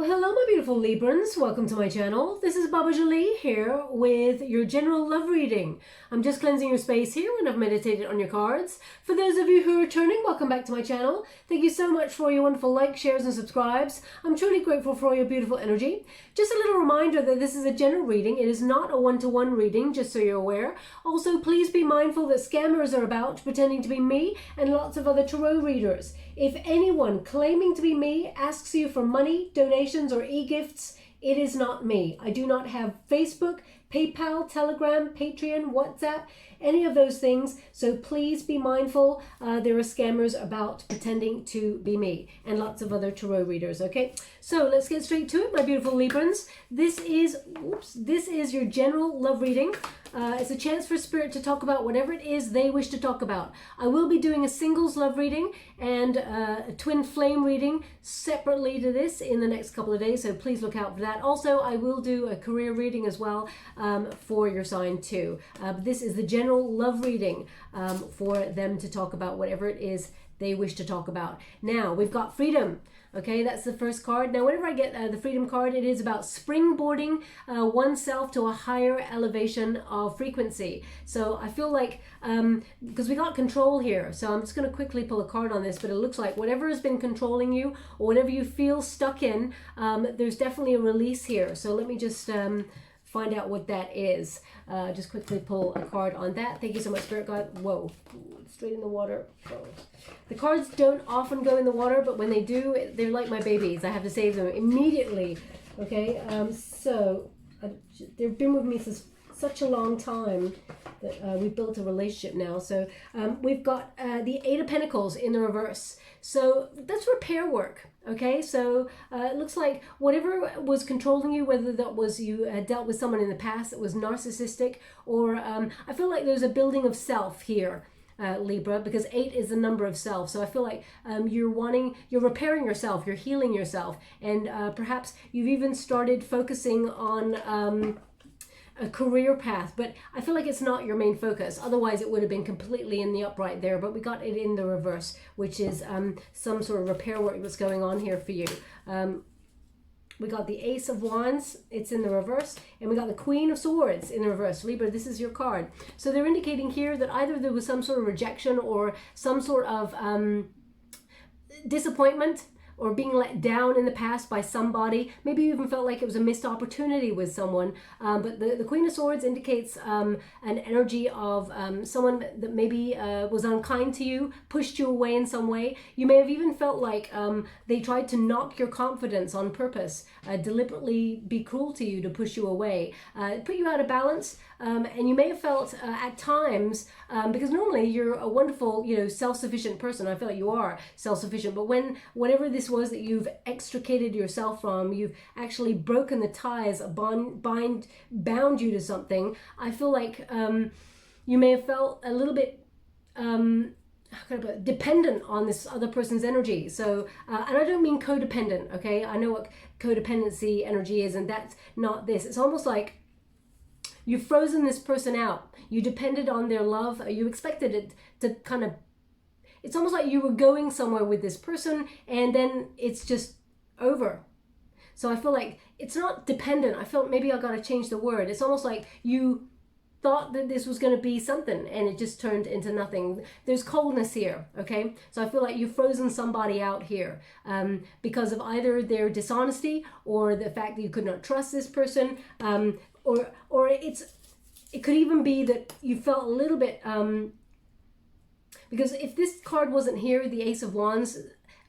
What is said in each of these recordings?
Well, hello my beautiful Librans, welcome to my channel. This is Baba Jolie here with your general love reading. I'm just cleansing your space here when I've meditated on your cards. For those of you who are returning, welcome back to my channel. Thank you so much for your wonderful likes, shares and subscribes. I'm truly grateful for all your beautiful energy. Just a little reminder that this is a general reading. It is not a one-to-one reading, just so you're aware. Also, please be mindful that scammers are about pretending to be me and lots of other tarot readers. If anyone claiming to be me asks you for money, donations or e-gifts, it is not me. I do not have Facebook, PayPal, Telegram, Patreon, WhatsApp, any of those things. So please be mindful. There are scammers about pretending to be me and lots of other tarot readers. Okay, so let's get straight to it, my beautiful Librans. This is your general love reading. It's a chance for Spirit to talk about whatever it is they wish to talk about. I will be doing a singles love reading and a twin flame reading separately to this in the next couple of days, so please look out for that. Also, I will do a career reading as well for your sign too. This is the general love reading for them to talk about whatever it is they wish to talk about. Now, we've got freedom. Okay, that's the first card. Now, whenever I get the Freedom card, it is about springboarding oneself to a higher elevation of frequency. So I feel like, because we got control here, so I'm just going to quickly pull a card on this, but it looks like whatever has been controlling you or whatever you feel stuck in, there's definitely a release here. So let me just find out what that is. Just quickly pull a card on that. Thank you so much, Spirit Guide. Whoa, straight in the water. Oh. The cards don't often go in the water, but when they do, they're like my babies. I have to save them immediately. Okay, they've been with me for such a long time that we've built a relationship now. So we've got the Eight of Pentacles in the reverse. So that's repair work. Okay, so it looks like whatever was controlling you, whether that was you dealt with someone in the past that was narcissistic, or I feel like there's a building of self here, Libra, because 8 is the number of self. So I feel like you're repairing yourself, you're healing yourself, and perhaps you've even started focusing on a career path, but I feel like it's not your main focus. Otherwise it would have been completely in the upright there, but we got it in the reverse, which is some sort of repair work that's going on here for you. We got the Ace of Wands, it's in the reverse, and we got the Queen of Swords in the reverse. Libra, this is your card. So they're indicating here that either there was some sort of rejection or some sort of disappointment or being let down in the past by somebody. Maybe you even felt like it was a missed opportunity with someone. But the Queen of Swords indicates an energy of someone that maybe was unkind to you, pushed you away in some way. You may have even felt like they tried to knock your confidence on purpose, deliberately be cruel to you to push you away, put you out of balance. And you may have felt at times, because normally you're a wonderful, self-sufficient person. I feel like you are self-sufficient, but when whatever this was that you've extricated yourself from, you've actually broken the ties, bound you to something. I feel like you may have felt a little bit dependent on this other person's energy. So, and I don't mean codependent, okay? I know what codependency energy is, and that's not this. It's almost like you've frozen this person out. You depended on their love. You expected it to kind of, it's almost like you were going somewhere with this person and then it's just over. So I feel like it's not dependent. I felt maybe I got to change the word. It's almost like you thought that this was going to be something and it just turned into nothing. There's coldness here, okay? So I feel like you've frozen somebody out here because of either their dishonesty or the fact that you could not trust this person, or it could even be that you felt a little bit because if this card wasn't here, the Ace of Wands,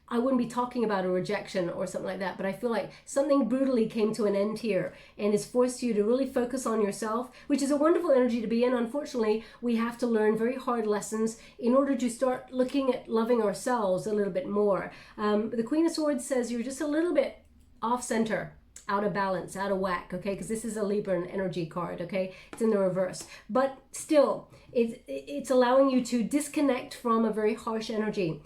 I wouldn't be talking about a rejection or something like that, but I feel like something brutally came to an end here and has forced you to really focus on yourself, which is a wonderful energy to be in. Unfortunately, we have to learn very hard lessons in order to start looking at loving ourselves a little bit more. The Queen of Swords says you're just a little bit off center, out of balance, out of whack, okay? Because this is a Libra energy card, okay? It's in the reverse. But still, it's allowing you to disconnect from a very harsh energy.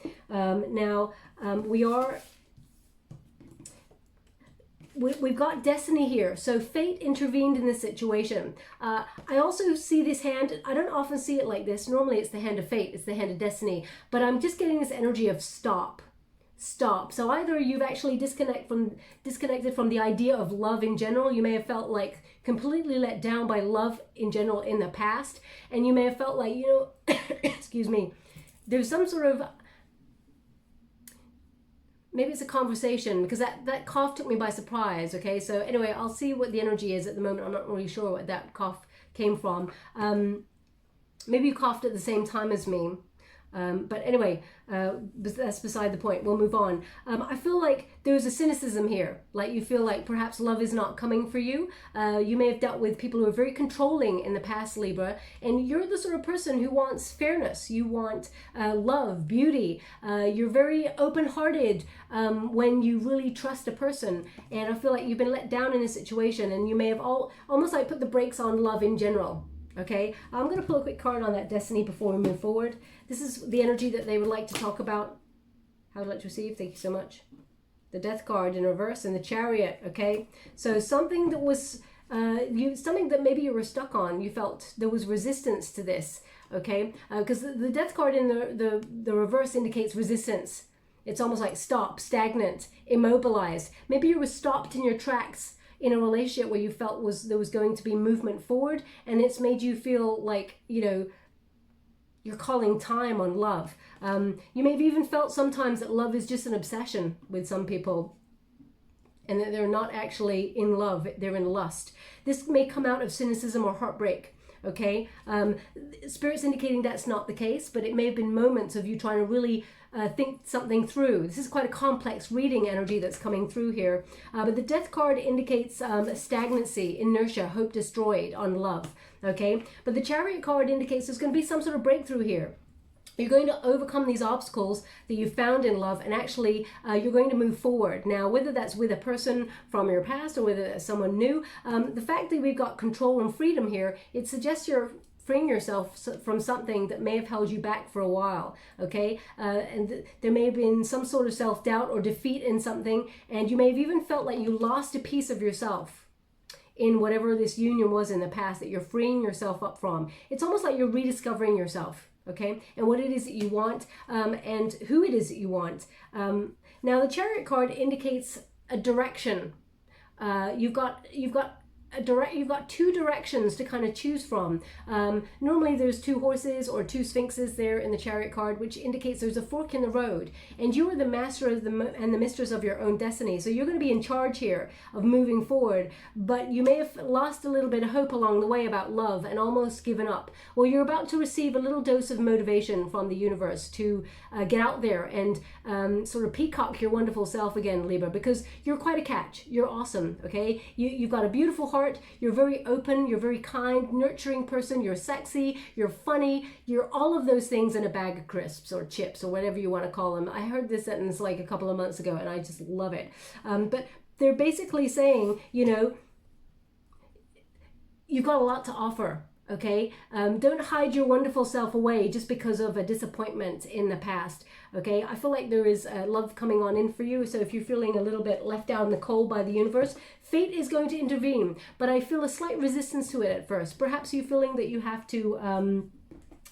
We've got destiny here. So fate intervened in this situation. I also see this hand. I don't often see it like this. Normally it's the hand of fate. It's the hand of destiny. But I'm just getting this energy of stop. stop. So either you've actually disconnected from the idea of love in general. You may have felt like completely let down by love in general in the past, and you may have felt like, you know, excuse me, there's some sort of, maybe it's a conversation, because that cough took me by surprise. Okay, so anyway, I'll see what the energy is at the moment. I'm not really sure what that cough came from. Maybe you coughed at the same time as me. But anyway, that's beside the point. We'll move on. I feel like there's a cynicism here. Like you feel like perhaps love is not coming for you. You may have dealt with people who are very controlling in the past, Libra, and you're the sort of person who wants fairness. You want love, beauty. You're very open-hearted when you really trust a person. And I feel like you've been let down in a situation, and you may have almost like put the brakes on love in general. Okay, I'm going to pull a quick card on that destiny before we move forward. This is the energy that they would like to talk about. How would you like to receive? Thank you so much. The Death card in reverse and the Chariot. Okay, so something that was something that maybe you were stuck on. You felt there was resistance to this. Okay, because the Death card in the reverse indicates resistance. It's almost like stop, stagnant, immobilized. Maybe you were stopped in your tracks in a relationship where you felt there was going to be movement forward, and it's made you feel like, you know, you're calling time on love. You may have even felt sometimes that love is just an obsession with some people, and that they're not actually in love, they're in lust. This may come out of cynicism or heartbreak. Okay, Spirit's indicating that's not the case, but it may have been moments of you trying to really think something through. This is quite a complex reading energy that's coming through here. But the Death card indicates stagnancy, inertia, hope destroyed on love. Okay, but the Chariot card indicates there's going to be some sort of breakthrough here. You're going to overcome these obstacles that you found in love, and actually you're going to move forward. Now, whether that's with a person from your past or whether that's someone new, the fact that we've got control and freedom here, it suggests you're freeing yourself from something that may have held you back for a while. Okay, and there may have been some sort of self-doubt or defeat in something, and you may have even felt like you lost a piece of yourself in whatever this union was in the past that you're freeing yourself up from. It's almost like you're rediscovering yourself. Okay, and what it is that you want, and who it is that you want. Now, the Chariot card indicates a direction. You've got two directions to kind of choose from. Normally there's two horses or two sphinxes there in the Chariot card, which indicates there's a fork in the road, and you are the master of and the mistress of your own destiny. So you're going to be in charge here of moving forward, but you may have lost a little bit of hope along the way about love and almost given up. Well, you're about to receive a little dose of motivation from the universe to get out there and sort of peacock your wonderful self again, Libra, because you're quite a catch. You're awesome. Okay, you've got a beautiful heart. You're very open, you're very kind, nurturing person, you're sexy, you're funny, you're all of those things in a bag of crisps or chips or whatever you want to call them. I heard this sentence like a couple of months ago and I just love it. But they're basically saying, you know, you've got a lot to offer. Okay, don't hide your wonderful self away just because of a disappointment in the past. Okay, I feel like there is love coming on in for you. So if you're feeling a little bit left out in the cold by the universe, fate is going to intervene. But I feel a slight resistance to it at first. Perhaps you're feeling that you have to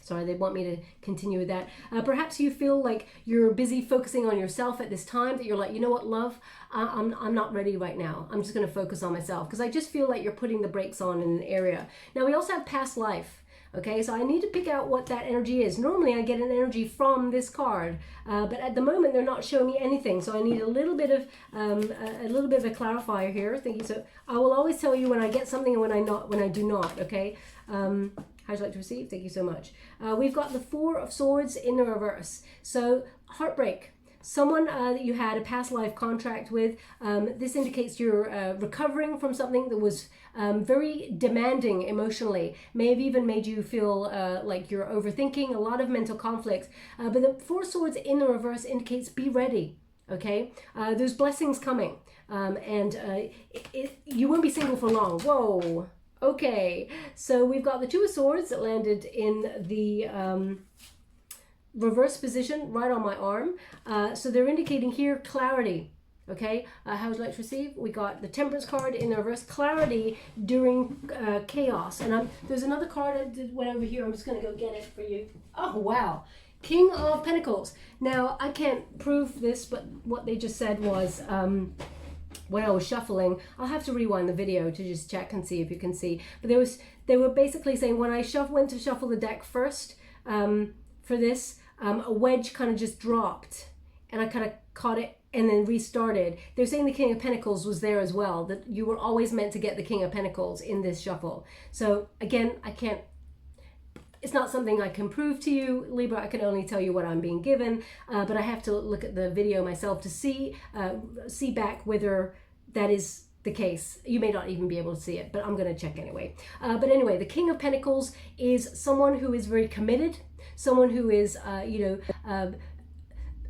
sorry, they want me to continue with that. Perhaps you feel like you're busy focusing on yourself at this time, that you're like, you know what, love, I'm not ready right now. I'm just going to focus on myself, because I just feel like you're putting the brakes on in an area. Now, we also have past life. Okay, so I need to pick out what that energy is. Normally, I get an energy from this card, but at the moment, they're not showing me anything. So I need a little bit of a clarifier here. Thank you. So I will always tell you when I get something and when I do not. Okay. How would you like to receive? Thank you so much. We've got the Four of Swords in the reverse. So heartbreak. Someone that you had a past life contract with. This indicates you're recovering from something that was very demanding emotionally. May have even made you feel like you're overthinking, a lot of mental conflict. But the Four Swords in the reverse indicates be ready. Okay, there's blessings coming, and you won't be single for long. Whoa. Okay, so we've got the Two of Swords that landed in the reverse position right on my arm. So they're indicating here clarity. Okay, how would you like to receive? We got the Temperance card in the reverse, clarity during chaos. And there's another card that went over here. I'm just going to go get it for you. Oh, wow. King of Pentacles. Now, I can't prove this, but what they just said was, when I was shuffling, I'll have to rewind the video to just check and see if you can see. But they were basically saying when I went to shuffle the deck first for this, a wedge kind of just dropped, and I kind of caught it and then restarted. They're saying the King of Pentacles was there as well, that you were always meant to get the King of Pentacles in this shuffle. So again, it's not something I can prove to you, Libra. I can only tell you what I'm being given, but I have to look at the video myself to see back whether that is the case. You may not even be able to see it, but I'm going to check anyway. But anyway, the King of Pentacles is someone who is very committed, someone who is,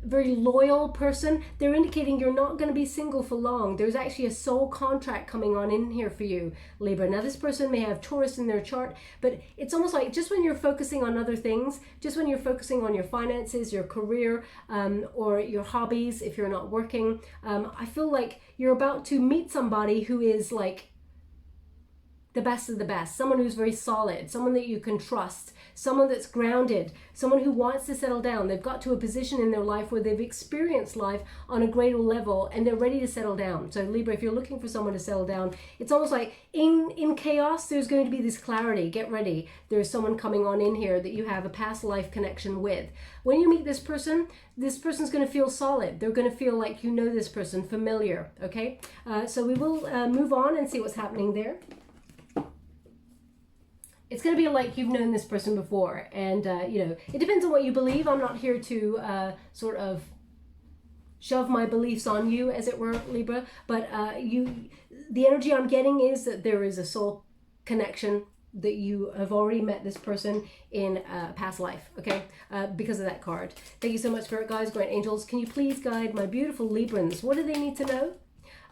very loyal person. They're indicating you're not going to be single for long. There's actually a soul contract coming on in here for you, Libra. Now, this person may have Taurus in their chart, but it's almost like just when you're focusing on other things, just when you're focusing on your finances, your career, or your hobbies, if you're not working, I feel like you're about to meet somebody who is like the best of the best, someone who's very solid, someone that you can trust, someone that's grounded, someone who wants to settle down. They've got to a position in their life where they've experienced life on a greater level and they're ready to settle down. So Libra, if you're looking for someone to settle down, it's almost like in chaos, there's going to be this clarity. Get ready. There's someone coming on in here that you have a past life connection with. When you meet this person's going to feel solid. They're going to feel like you know this person, familiar, okay? So we will move on and see what's happening there. It's going to be like you've known this person before, and it depends on what you believe. I'm not here to sort of shove my beliefs on you, as it were, Libra, but the energy I'm getting is that there is a soul connection, that you have already met this person in a past life, okay, because of that card. Thank you so much, Spirit Guides, Great Angels. Can you please guide my beautiful Librans? What do they need to know?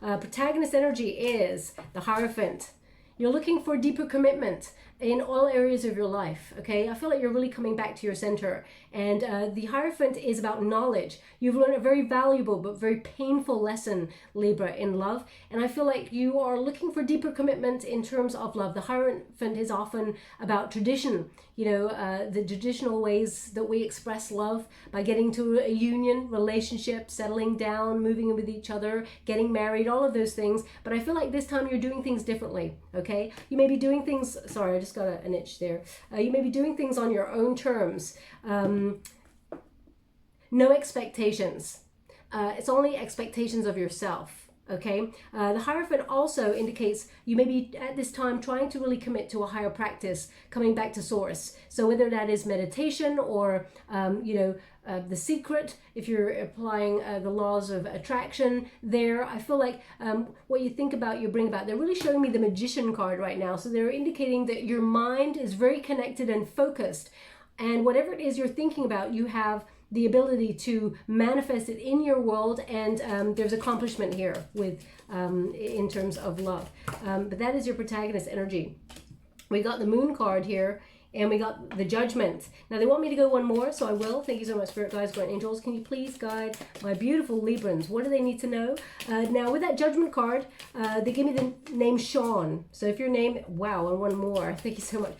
Protagonist energy is the Hierophant. You're looking for deeper commitment in all areas of your life, okay? I feel like you're really coming back to your center. And the Hierophant is about knowledge. You've learned a very valuable but very painful lesson, Libra, in love. And I feel like you are looking for deeper commitment in terms of love. The Hierophant is often about tradition, the traditional ways that we express love by getting to a union, relationship, settling down, moving in with each other, getting married, all of those things. But I feel like this time you're doing things differently, okay? You may be doing things, sorry, I just got an itch there. You may be doing things on your own terms. No expectations. It's only expectations of yourself. Okay, the Hierophant also indicates you may be at this time trying to really commit to a higher practice, coming back to source. So whether that is meditation or, the secret, if you're applying the laws of attraction there, I feel like what you think about, you bring about. They're really showing me the Magician card right now. So they're indicating that your mind is very connected and focused. And whatever it is you're thinking about, you have the ability to manifest it in your world, and there's accomplishment here with in terms of love. But that is your protagonist energy. We got the Moon card here, and we got the Judgment. Now they want me to go one more, so I will. Thank you so much, Spirit Guides, Great Angels. Can you please guide my beautiful Librans? What do they need to know? Now with that Judgment card, they give me the name Sean. So if your name, wow, and one more. Thank you so much.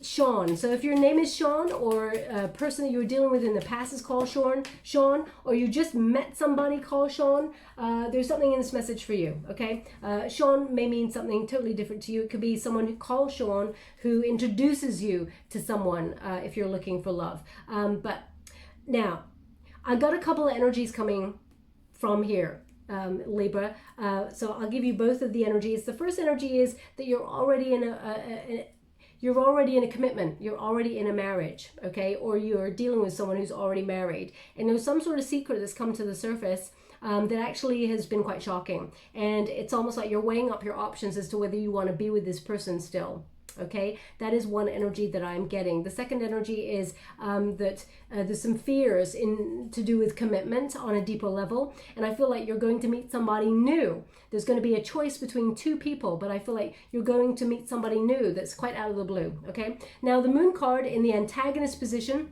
Sean. So if your name is Sean, or a person that you were dealing with in the past is called Sean, or you just met somebody called Sean, there's something in this message for you, okay? Sean may mean something totally different to you. It could be someone who calls Sean, who introduces you to someone if you're looking for love. But now, I got a couple of energies coming from here. Libra. So I'll give you both of the energies. The first energy is that you're already in a commitment, you're already in a marriage, okay? Or you're dealing with someone who's already married. And there's some sort of secret that's come to the surface that actually has been quite shocking. And it's almost like you're weighing up your options as to whether you want to be with this person still. Okay, that is one energy that I'm getting. The second energy is that there's some fears to do with commitment on a deeper level, and I feel like you're going to meet somebody new. There's going to be a choice between two people, but I feel like you're going to meet somebody new that's quite out of the blue. Okay, now the Moon card in the antagonist position,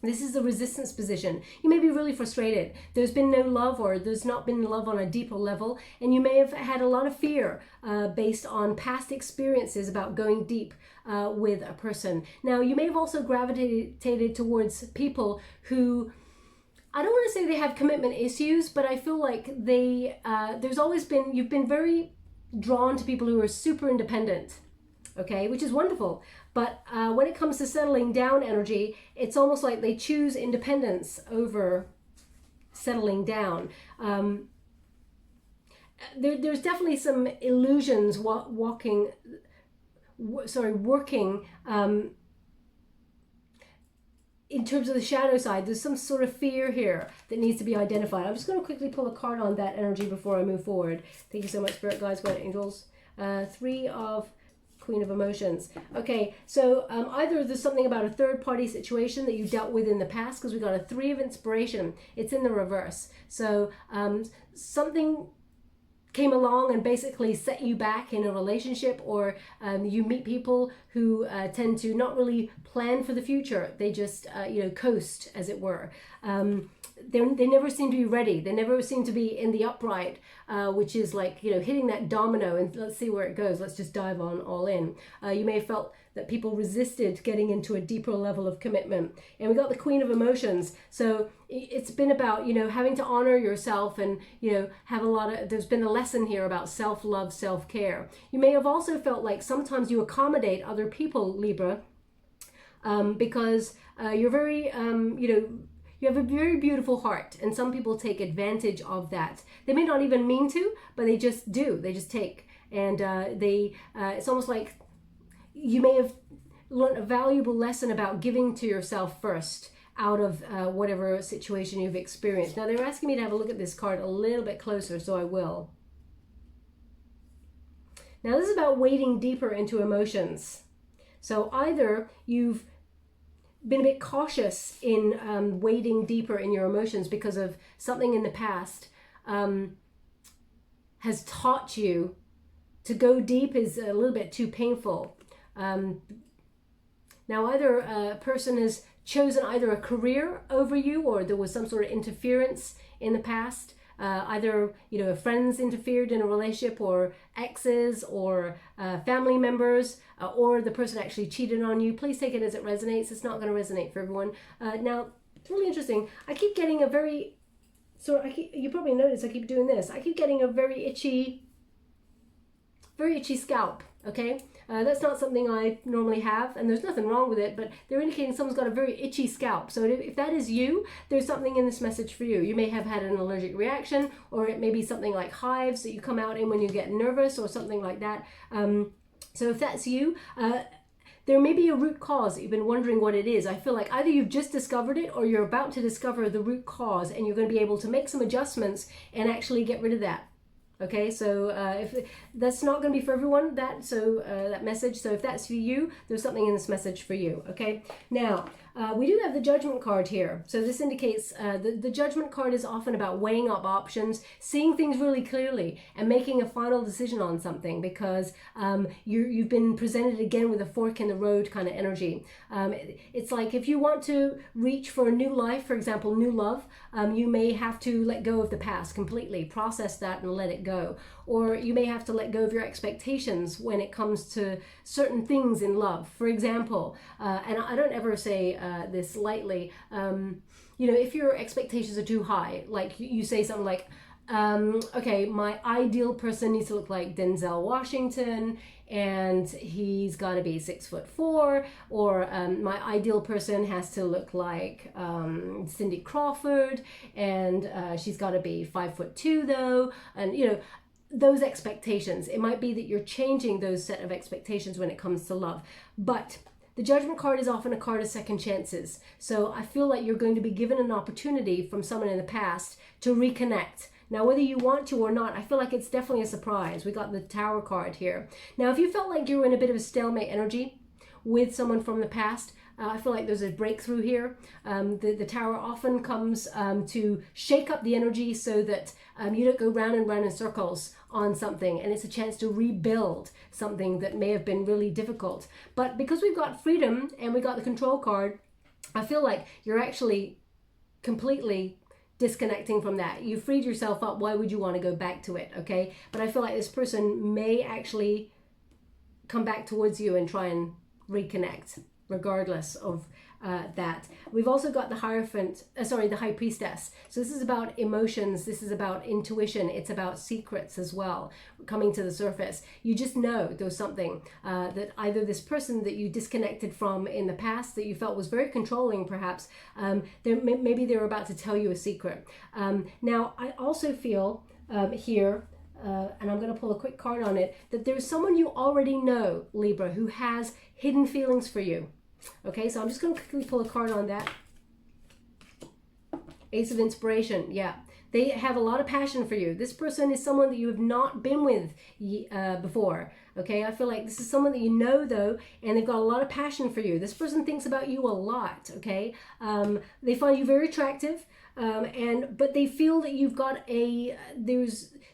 This is the resistance position. You may be really frustrated. There's been no love, or there's not been love on a deeper level, and you may have had a lot of fear based on past experiences about going deep with a person. Now, you may have also gravitated towards people who, I don't want to say they have commitment issues, but I feel like you've been very drawn to people who are super independent. Okay, which is wonderful. But when it comes to settling down energy, it's almost like they choose independence over settling down. There's definitely some illusions working in terms of the shadow side. There's some sort of fear here that needs to be identified. I'm just going to quickly pull a card on that energy before I move forward. Thank you so much, Spirit Guides, Guardian Angels. Three of Queen of Emotions. Okay, so either there's something about a third-party situation that you dealt with in the past, because we got a Three of Inspiration. It's in the reverse. So something came along and basically set you back in a relationship, or you meet people who tend to not really plan for the future. They just coast, as it were. They never seem to be ready. They never seem to be in the upright, which is like, hitting that domino and let's see where it goes. Let's just dive on all in. You may have felt that people resisted getting into a deeper level of commitment. And we got the Queen of Emotions. So it's been about, having to honor yourself and, there's been a lesson here about self-love, self-care. You may have also felt like sometimes you accommodate other people, Libra, because you're very, you have a very beautiful heart, and some people take advantage of that. They may not even mean to, but they just do. They just take. And it's almost like you may have learned a valuable lesson about giving to yourself first out of whatever situation you've experienced. Now, they're asking me to have a look at this card a little bit closer, so I will. Now, this is about wading deeper into emotions. So either you've been a bit cautious in wading deeper in your emotions because of something in the past has taught you to go deep is a little bit too painful. Now, either a person has chosen either a career over you, or there was some sort of interference in the past. Either friends interfered in a relationship, or exes, or family members, or the person actually cheated on you. Please take it as it resonates. It's not going to resonate for everyone. Now, it's really interesting. I keep getting a very you probably noticed I keep doing this. I keep getting a very itchy scalp. Okay, that's not something I normally have, and there's nothing wrong with it, but they're indicating someone's got a very itchy scalp. So if that is you, there's something in this message for you. You may have had an allergic reaction, or it may be something like hives that you come out in when you get nervous, or something like that. So if that's you, there may be a root cause that you've been wondering what it is. I feel like either you've just discovered it, or you're about to discover the root cause, and you're going to be able to make some adjustments and actually get rid of that. Okay, so if that's not going to be for everyone, that message. So if that's for you, there's something in this message for you. Okay, now we do have the Judgment card here. So this indicates the Judgment card is often about weighing up options, seeing things really clearly, and making a final decision on something, because you've been presented again with a fork in the road kind of energy. It's like if you want to reach for a new life, for example, new love, you may have to let go of the past completely, process that and let it go. Or you may have to let go of your expectations when it comes to certain things in love. For example, and I don't ever say this lightly, if your expectations are too high, like you say something like, okay, my ideal person needs to look like Denzel Washington, and he's got to be 6'4", or my ideal person has to look like Cindy Crawford, and she's got to be 5'2" though, and those expectations. It might be that you're changing those set of expectations when it comes to love, but the Judgment card is often a card of second chances. So I feel like you're going to be given an opportunity from someone in the past to reconnect. Now, whether you want to or not, I feel like it's definitely a surprise. We got the Tower card here. Now, if you felt like you were in a bit of a stalemate energy with someone from the past, I feel like there's a breakthrough here. The Tower often comes to shake up the energy so that you don't go round and round in circles on something, and it's a chance to rebuild something that may have been really difficult. But because we've got freedom and we got the Control card, I feel like you're actually completely disconnecting from that. You freed yourself up. Why would you want to go back to it? Okay. But I feel like this person may actually come back towards you and try and reconnect regardless of that. We've also got the Hierophant, the High Priestess. So this is about emotions. This is about intuition. It's about secrets as well coming to the surface. You just know there's something that either this person that you disconnected from in the past that you felt was very controlling, perhaps, maybe they're about to tell you a secret. Now, I also feel here, and I'm going to pull a quick card on it, that there's someone you already know, Libra, who has hidden feelings for you. Okay, so I'm just going to quickly pull a card on that. Ace of Inspiration, yeah. They have a lot of passion for you. This person is someone that you have not been with before. Okay, I feel like this is someone that you know, though, and they've got a lot of passion for you. This person thinks about you a lot, okay? They find you very attractive, but they feel that you've got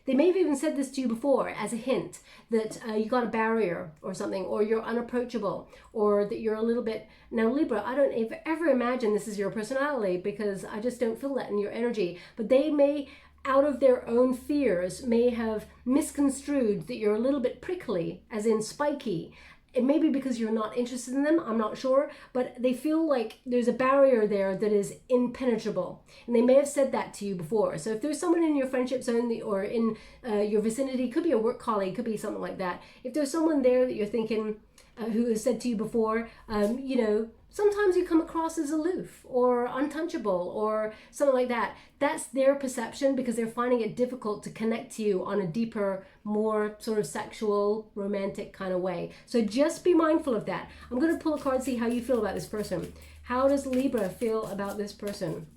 they may have even said this to you before as a hint, that you got a barrier or something, or you're unapproachable, or that you're a little bit... Now, Libra, I don't ever imagine this is your personality, because I just don't feel that in your energy. But they may, out of their own fears, may have misconstrued that you're a little bit prickly, as in spiky. It may be because you're not interested in them, I'm not sure, but they feel like there's a barrier there that is impenetrable. And they may have said that to you before. So if there's someone in your friendship zone or in your vicinity, could be a work colleague, could be something like that. If there's someone there that you're thinking, who has said to you before, you know, sometimes you come across as aloof or untouchable or something like that. That's their perception, because they're finding it difficult to connect to you on a deeper, more sort of sexual, romantic kind of way. So just be mindful of that. I'm going to pull a card, see how you feel about this person. How does Libra feel about this person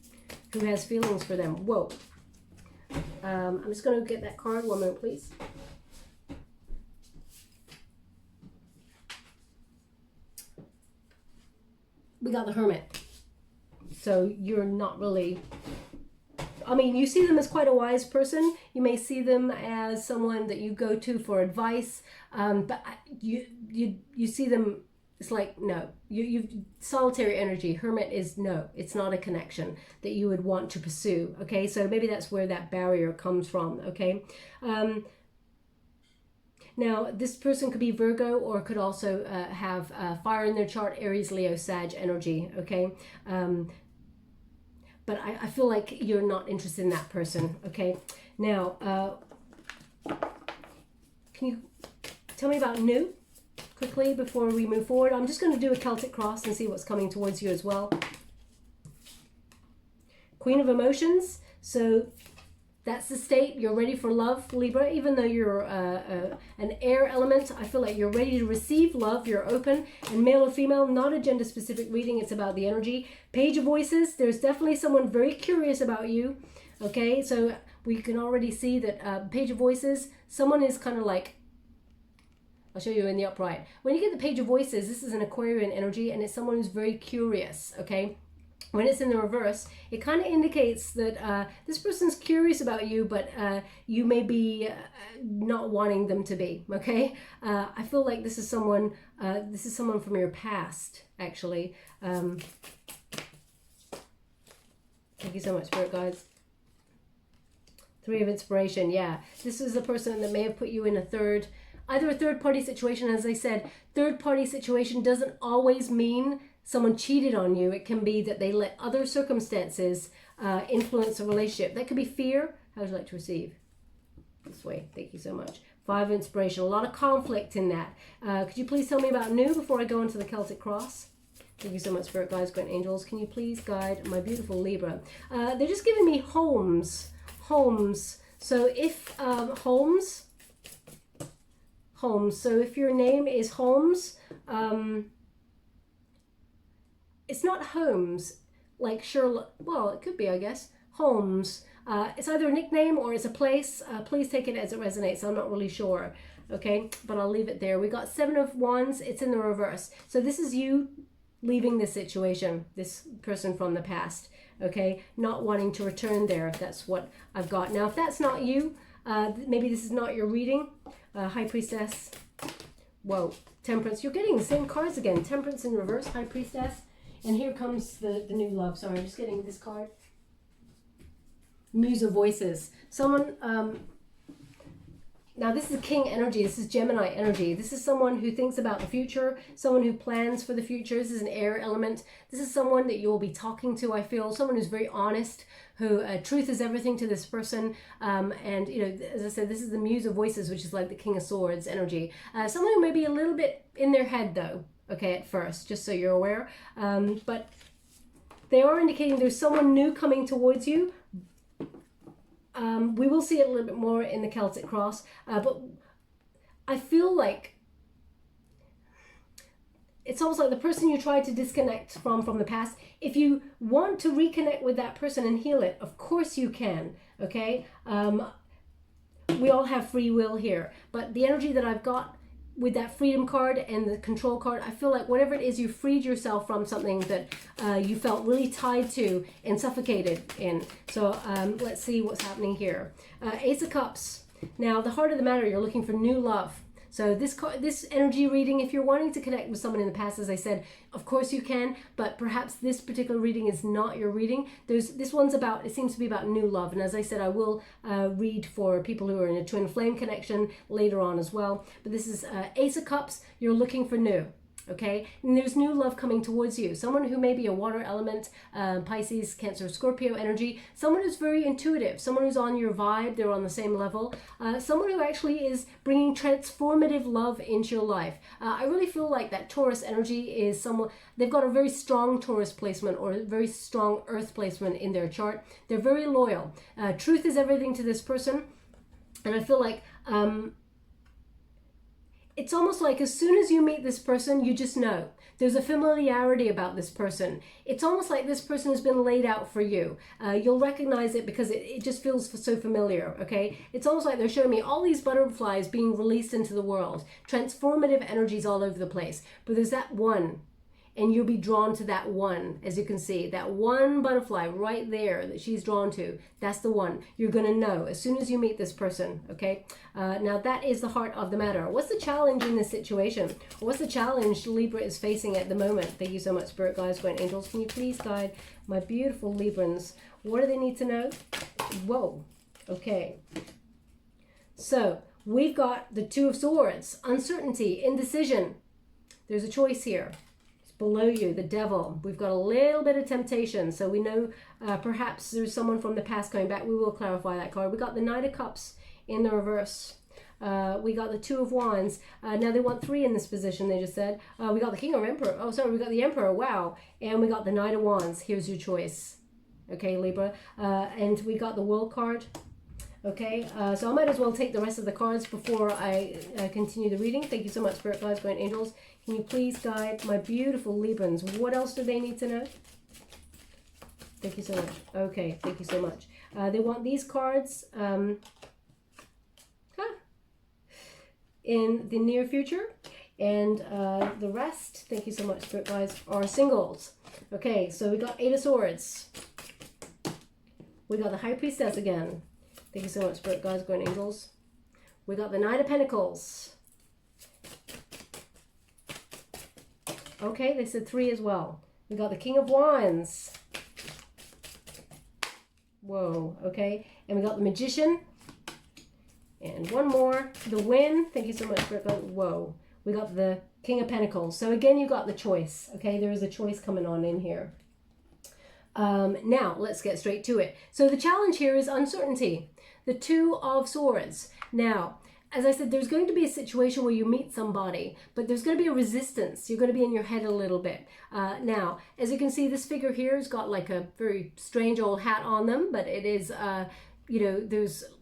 who has feelings for them? Whoa. I'm just going to get that card. 1 minute, please. We got the Hermit. So you're not really... I mean, you see them as quite a wise person. You may see them as someone that you go to for advice. But you see them... It's like, no. You've solitary energy. Hermit is no. It's not a connection that you would want to pursue. Okay? So maybe that's where that barrier comes from. Okay? Now, this person could be Virgo, or could also have fire in their chart, Aries, Leo, Sag energy, okay? But I feel like you're not interested in that person, okay? Now, can you tell me about new, quickly, before we move forward? I'm just going to do a Celtic cross and see what's coming towards you as well. Queen of Emotions, so... That's the state. You're ready for love, Libra. Even though you're an air element, I feel like you're ready to receive love. You're open. And male or female, not a gender-specific reading. It's about the energy. Page of Voices. There's definitely someone very curious about you. Okay, so we can already see that Page of Voices, someone is kind of like... I'll show you in the upright. When you get the Page of Voices, this is an Aquarian energy, and it's someone who's very curious, okay? When it's in the reverse, it kind of indicates that this person's curious about you, but you may be not wanting them to be, okay? I feel like this is someone from your past, actually. Thank you so much, Spirit Guides. 3 of Inspiration, yeah. This is a person that may have put you in either a third-party situation. As I said, third-party situation doesn't always mean someone cheated on you. It can be that they let other circumstances influence a relationship. That could be fear. How would you like to receive? This way. Thank you so much. 5 of Inspiration. A lot of conflict in that. Could you please tell me about new before I go into the Celtic cross? Thank you so much, Spirit Guides, Great Angels. Can you please guide my beautiful Libra? They're just giving me homes. Homes. So if Holmes. So if your name is Holmes, it's not Holmes, like Sherlock. Well, it could be, I guess. Holmes. It's either a nickname or it's a place. Please take it as it resonates. I'm not really sure. Okay, but I'll leave it there. We got 7 of Wands. It's in the reverse. So this is you leaving this situation, this person from the past. Okay, not wanting to return there. That's what I've got. Now, if that's not you, maybe this is not your reading. High Priestess. Whoa. Temperance. You're getting the same cards again. Temperance in reverse. High Priestess. And here comes the new love. Sorry, I'm just getting this card. Muse of Voices. Someone, now this is King energy, this is Gemini energy. This is someone who thinks about the future, someone who plans for the future. This is an air element. This is someone that you'll be talking to, I feel. Someone who's very honest, who truth is everything to this person. And, you know, as I said, this is the Muse of Voices, which is like the King of Swords energy. Someone who may be a little bit in their head, though, okay, at first, just so you're aware. But they are indicating there's someone new coming towards you. We will see it a little bit more in the Celtic Cross, but I feel like it's almost like the person you tried to disconnect from the past. If you want to reconnect with that person and heal it, of course you can, okay? We all have free will here, but the energy that I've got with that freedom card and the control card, I feel like whatever it is, you freed yourself from something that you felt really tied to and suffocated in. So let's see what's happening here. Ace of Cups. Now, the heart of the matter, you're looking for new love. So this energy reading, if you're wanting to connect with someone in the past, as I said, of course you can, but perhaps this particular reading is not your reading. This one's about, it seems to be about new love. And as I said, I will read for people who are in a twin flame connection later on as well. But this is Ace of Cups, you're looking for new. Okay, and there's new love coming towards you. Someone who may be a water element, Pisces, Cancer, Scorpio energy. Someone who's very intuitive. Someone who's on your vibe. They're on the same level. Someone who actually is bringing transformative love into your life. I really feel like that Taurus energy is someone, they've got a very strong Taurus placement or a very strong Earth placement in their chart. They're very loyal. Truth is everything to this person. And I feel like it's almost like as soon as you meet this person, you just know. There's a familiarity about this person. It's almost like this person has been laid out for you. You'll recognize it because it just feels so familiar, okay? It's almost like they're showing me all these butterflies being released into the world. Transformative energies all over the place. But there's that one. And you'll be drawn to that one, as you can see. That one butterfly right there that she's drawn to, that's the one. You're going to know as soon as you meet this person, okay? Now, that is the heart of the matter. What's the challenge in this situation? What's the challenge Libra is facing at the moment? Thank you so much, Spirit Guides, Guardian Angels. Can you please guide my beautiful Librans? What do they need to know? Whoa, okay. So, we've got the Two of Swords, uncertainty, indecision. There's a choice here. Below you, the Devil. We've got a little bit of temptation, so we know perhaps there's someone from the past coming back. We will clarify that card. We got the Knight of Cups in the reverse. We got the Two of Wands. Now they want 3 in this position, they just said. We got the King or Emperor. Oh, sorry, we got the Emperor. Wow. And we got the Knight of Wands. Here's your choice. Okay, Libra. And we got the World card. Okay, so I might as well take the rest of the cards before I continue the reading. Thank you so much, Spirit Guides, Guardian Angels. Can you please guide my beautiful Librans? What else do they need to know? Thank you so much. Okay, thank you so much. They want these cards in the near future. And the rest, thank you so much, Spirit Guides, are singles. Okay, so we got 8 of Swords. We got the High Priestess again. Thank you so much, Spirit Guides, Guardian Angels. We got the Knight of Pentacles. Okay, they said 3 as well. We got the King of Wands. Whoa, okay. And we got the Magician. And one more, the Wind. Thank you so much, Spirit Guides. Whoa. We got the King of Pentacles. So again, you got the choice. Okay, there is a choice coming on in here. Now, let's get straight to it. So the challenge here is uncertainty. The Two of Swords. Now, as I said, there's going to be a situation where you meet somebody, but there's going to be a resistance. You're going to be in your head a little bit. Now, as you can see, this figure here has got like a very strange old hat on them, but it is, you know,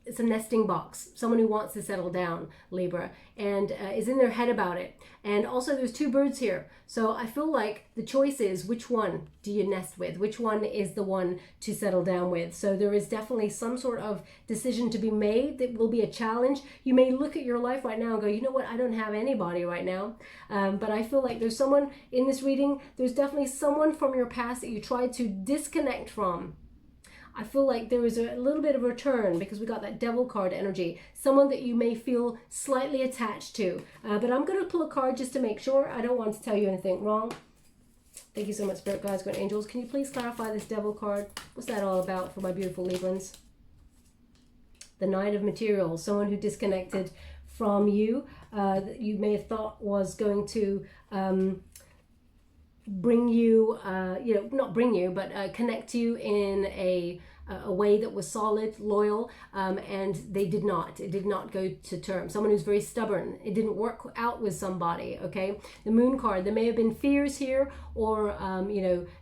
it's a nesting box. Someone who wants to settle down, Libra, and is in their head about it. And also there's 2 birds here. So I feel like the choice is, which one do you nest with? Which one is the one to settle down with? So there is definitely some sort of decision to be made that will be a challenge. You may look at your life right now and go, you know what, I don't have anybody right now. But I feel like there's someone in this reading, there's definitely someone from your past that you tried to disconnect from. I feel like there is a little bit of a return because we got that Devil card energy. Someone that you may feel slightly attached to. But I'm going to pull a card just to make sure. I don't want to tell you anything wrong. Thank you so much, Spirit Guides, Great Angels. Can you please clarify this Devil card? What's that all about for my beautiful Librans? The Knight of Materials, someone who disconnected from you, that you may have thought was going to bring you, not bring you, but connect you in a way that was solid, loyal, and they did not. It did not go to term. Someone who's very stubborn. It didn't work out with somebody, okay? The Moon card, there may have been fears here or,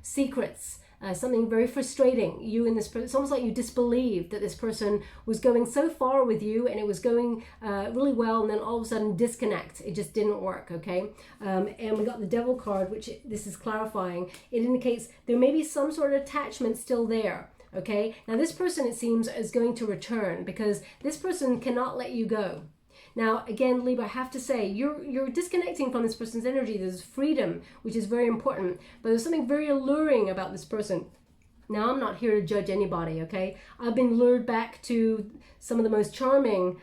secrets. Something very frustrating. You and this person, it's almost like you disbelieved that this person was going so far with you and it was going really well, and then all of a sudden disconnect. It just didn't work, okay? And we got the Devil card, which this is clarifying. It indicates there may be some sort of attachment still there, okay? Now this person, it seems, is going to return because this person cannot let you go. Now, again, Libra, I have to say, you're disconnecting from this person's energy. There's freedom, which is very important, but there's something very alluring about this person. Now, I'm not here to judge anybody, okay? I've been lured back to some of the most charming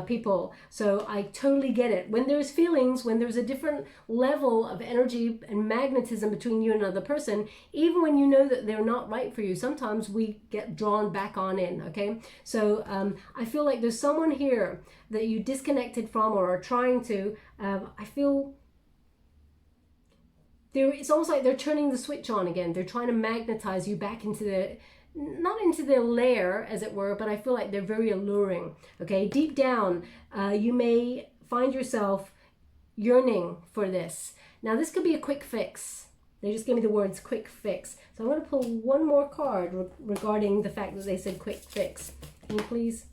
people, so I totally get it. When there's feelings, when there's a different level of energy and magnetism between you and another person, even when you know that they're not right for you, sometimes we get drawn back on in, okay? So I feel like there's someone here that you disconnected from or are trying to. I feel it's almost like they're turning the switch on again. They're trying to magnetize you back into the, not into their lair, as it were, but I feel like they're very alluring, okay? Deep down, you may find yourself yearning for this. Now, this could be a quick fix. They just gave me the words quick fix. So I'm going to pull one more card regarding the fact that they said quick fix. Can you please?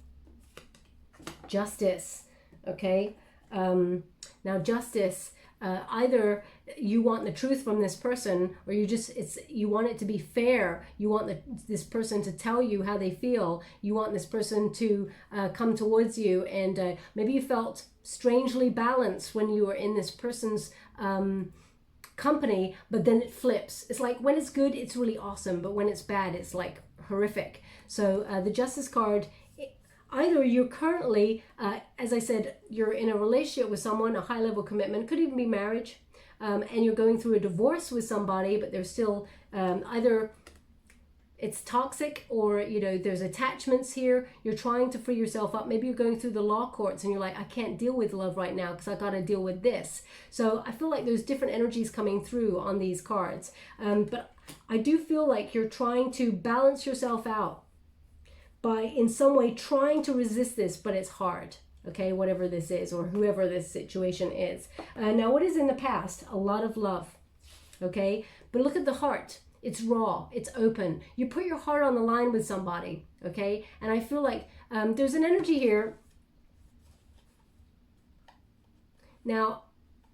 Justice, okay? Now, justice, either you want the truth from this person, or you want it to be fair. You want this person to tell you how they feel. You want this person to come towards you, and maybe you felt strangely balanced when you were in this person's company, but then it flips. It's like when it's good, it's really awesome, but when it's bad, it's like horrific. So the Justice card, either you're currently, as I said, you're in a relationship with someone, a high-level commitment, could even be marriage, and you're going through a divorce with somebody, but there's still either it's toxic or, there's attachments here. You're trying to free yourself up. Maybe you're going through the law courts and you're like, I can't deal with love right now because I got to deal with this. So I feel like there's different energies coming through on these cards. But I do feel like you're trying to balance yourself out by in some way trying to resist this, but it's hard, okay, whatever this is or whoever this situation is. Now, what is in the past? A lot of love, okay? But look at the heart. It's raw, it's open. You put your heart on the line with somebody, okay? And I feel like there's an energy here. Now,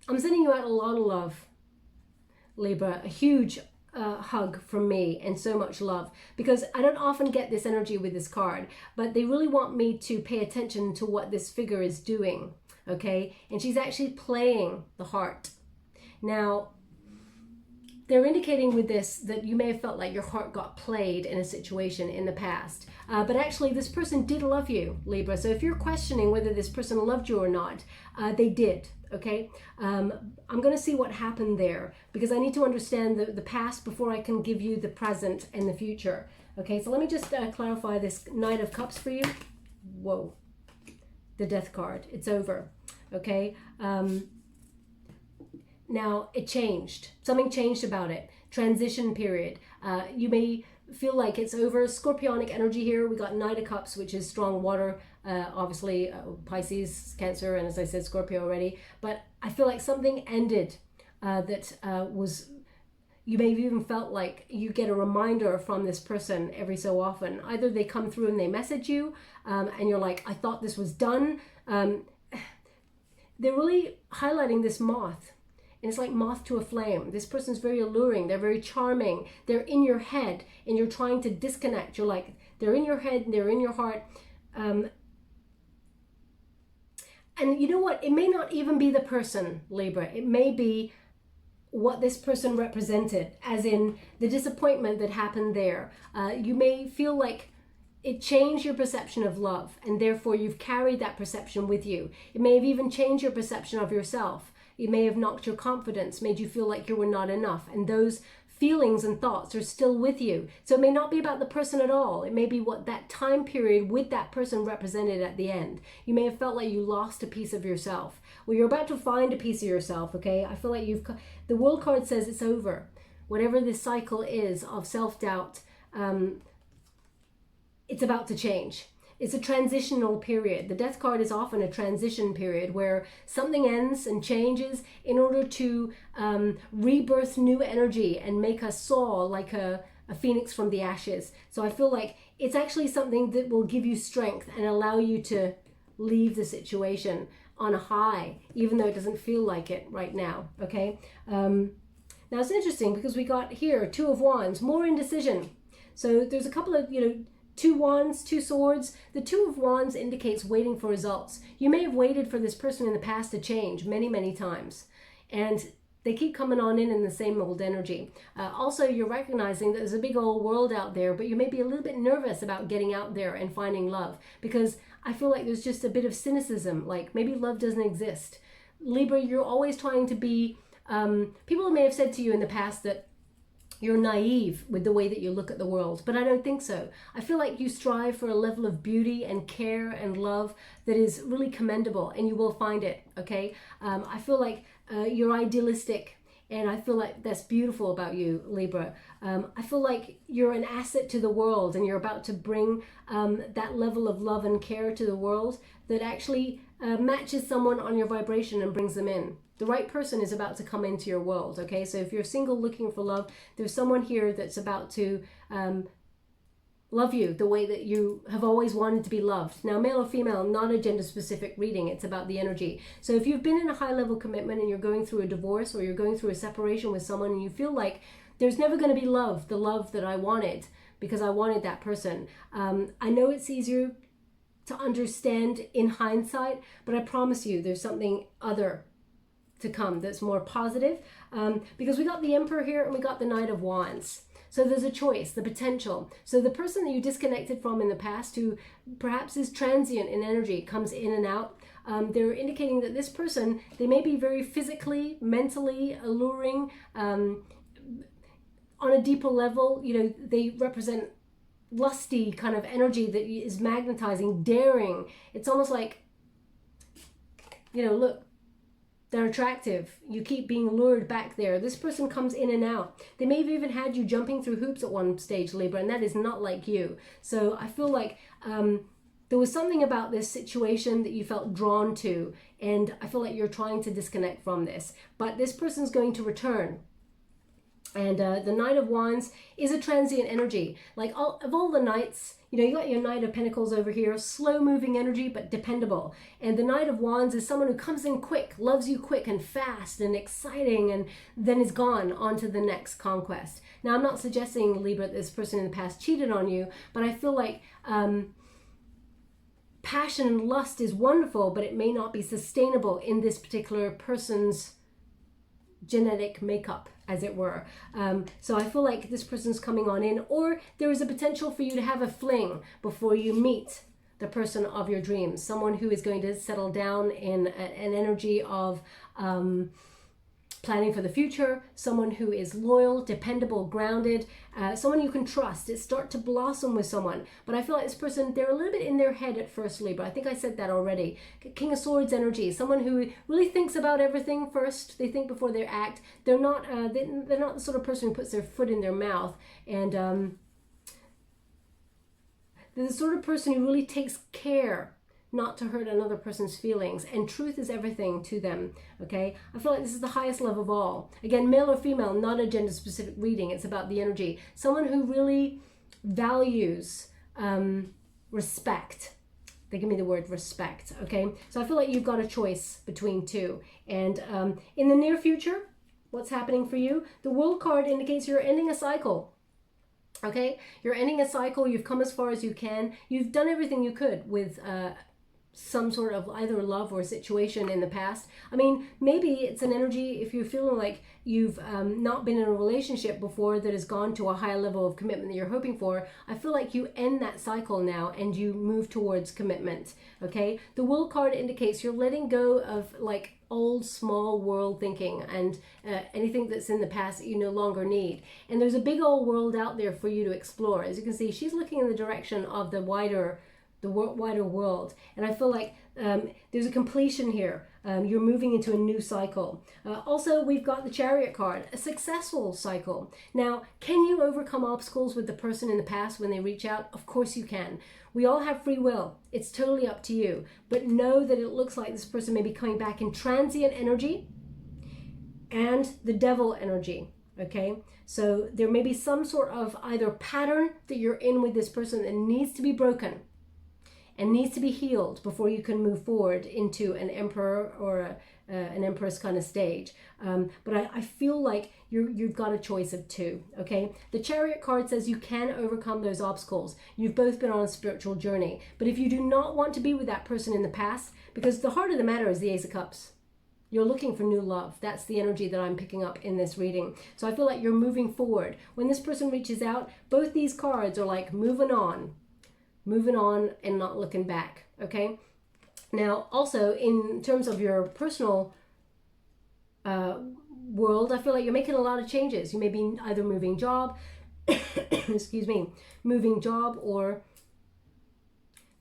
I'm sending you out a lot of love, Libra, a huge hug from me and so much love, because I don't often get this energy with this card, but they really want me to pay attention to what this figure is doing, okay? And she's actually playing the heart. Now, they're indicating with this that you may have felt like your heart got played in a situation in the past. But actually, this person did love you, Libra. So if you're questioning whether this person loved you or not, they did, okay? I'm going to see what happened there because I need to understand the past before I can give you the present and the future. Okay, so let me just clarify this Knight of Cups for you. Whoa. The Death card. It's over, okay? Now, it changed. Something changed about it. Transition period. You may feel like it's over. Scorpionic energy here. We got Knight of Cups, which is strong water. Obviously, Pisces, Cancer, and as I said, Scorpio already. But I feel like something ended that was... You may have even felt like you get a reminder from this person every so often. Either they come through and they message you, and you're like, I thought this was done. They're really highlighting this moth. And it's like moth to a flame. This person's very alluring. They're very charming. They're in your head and you're trying to disconnect. You're like, they're in your head and they're in your heart. And you know what? It may not even be the person, Libra. It may be what this person represented, as in the disappointment that happened there. You may feel like it changed your perception of love and therefore you've carried that perception with you. It may have even changed your perception of yourself. It may have knocked your confidence, made you feel like you were not enough. And those feelings and thoughts are still with you. So it may not be about the person at all. It may be what that time period with that person represented at the end. You may have felt like you lost a piece of yourself. Well, you're about to find a piece of yourself, okay? I feel like the World card says it's over. Whatever this cycle is of self-doubt, it's about to change. It's a transitional period. The Death card is often a transition period where something ends and changes in order to rebirth new energy and make us soar like a phoenix from the ashes. So I feel like it's actually something that will give you strength and allow you to leave the situation on a high, even though it doesn't feel like it right now, okay? Now it's interesting because we got here, Two of Wands, more indecision. So there's a couple of, Two Wands, Two Swords. The Two of Wands indicates waiting for results. You may have waited for this person in the past to change many, many times. And they keep coming on in the same old energy. Also, you're recognizing that there's a big old world out there, but you may be a little bit nervous about getting out there and finding love. Because I feel like there's just a bit of cynicism, like maybe love doesn't exist. Libra, you're always trying to be... people may have said to you in the past that you're naive with the way that you look at the world, but I don't think so. I feel like you strive for a level of beauty and care and love that is really commendable, and you will find it, okay? I feel like you're idealistic, and I feel like that's beautiful about you, Libra. I feel like you're an asset to the world, and you're about to bring that level of love and care to the world that actually matches someone on your vibration and brings them in. The right person is about to come into your world, okay? So if you're single looking for love, there's someone here that's about to love you the way that you have always wanted to be loved. Now, male or female, not a gender-specific reading. It's about the energy. So if you've been in a high-level commitment and you're going through a divorce or you're going through a separation with someone and you feel like there's never going to be love, the love that I wanted because I wanted that person. I know it's easier to understand in hindsight, but I promise you there's something other to come that's more positive, because we got the Emperor here and we got the Knight of Wands. So there's a choice, the potential. So the person that you disconnected from in the past, who perhaps is transient in energy, comes in and out, they're indicating that this person, they may be very physically, mentally alluring, on a deeper level. They represent lusty kind of energy that is magnetizing, daring. It's almost like, look, they're attractive. You keep being lured back there. This person comes in and out. They may have even had you jumping through hoops at one stage, Libra, and that is not like you. So I feel like there was something about this situation that you felt drawn to, and I feel like you're trying to disconnect from this. But this person's going to return. And the Knight of Wands is a transient energy. Like of all the knights, you got your Knight of Pentacles over here, slow-moving energy, but dependable. And the Knight of Wands is someone who comes in quick, loves you quick and fast and exciting, and then is gone on to the next conquest. Now, I'm not suggesting, Libra, that this person in the past cheated on you, but I feel like passion and lust is wonderful, but it may not be sustainable in this particular person's genetic makeup, as it were. So I feel like this person's coming on in, or there is a potential for you to have a fling before you meet the person of your dreams, someone who is going to settle down in an energy of planning for the future, someone who is loyal, dependable, grounded, someone you can trust. It start to blossom with someone. But I feel like this person, they're a little bit in their head at first, Libra. I think I said that already. King of Swords energy, someone who really thinks about everything first. They think before they act. They're not they're not the sort of person who puts their foot in their mouth. And they're the sort of person who really takes care not to hurt another person's feelings, and truth is everything to them, okay? I feel like this is the highest love of all. Again, male or female, not a gender-specific reading. It's about the energy. Someone who really values respect. They give me the word respect, okay? So I feel like you've got a choice between two. And in the near future, what's happening for you? The World card indicates you're ending a cycle. Okay, you're ending a cycle. You've come as far as you can. You've done everything you could with some sort of either love or situation in the past. I mean, maybe it's an energy, if you're feeling like you've not been in a relationship before that has gone to a higher level of commitment that you're hoping for. I feel like you end that cycle now and you move towards commitment, okay? The World card indicates you're letting go of like old small world thinking and anything that's in the past that you no longer need. And there's a big old world out there for you to explore. As you can see, she's looking in the direction of the wider world, and I feel like there's a completion here. You're moving into a new cycle. Also, we've got the Chariot card, a successful cycle. Now, can you overcome obstacles with the person in the past when they reach out? Of course you can. We all have free will. It's totally up to you. But know that it looks like this person may be coming back in transient energy and the devil energy. Okay, so there may be some sort of either pattern that you're in with this person that needs to be broken and needs to be healed before you can move forward into an emperor or an empress kind of stage. But I feel like you've got a choice of two, okay? The Chariot card says you can overcome those obstacles. You've both been on a spiritual journey. But if you do not want to be with that person in the past, because the heart of the matter is the Ace of Cups. You're looking for new love. That's the energy that I'm picking up in this reading. So I feel like you're moving forward. When this person reaches out, both these cards are like moving on and not looking back, okay? Now, also, in terms of your personal world, I feel like you're making a lot of changes. You may be either moving job, excuse me, moving job, or...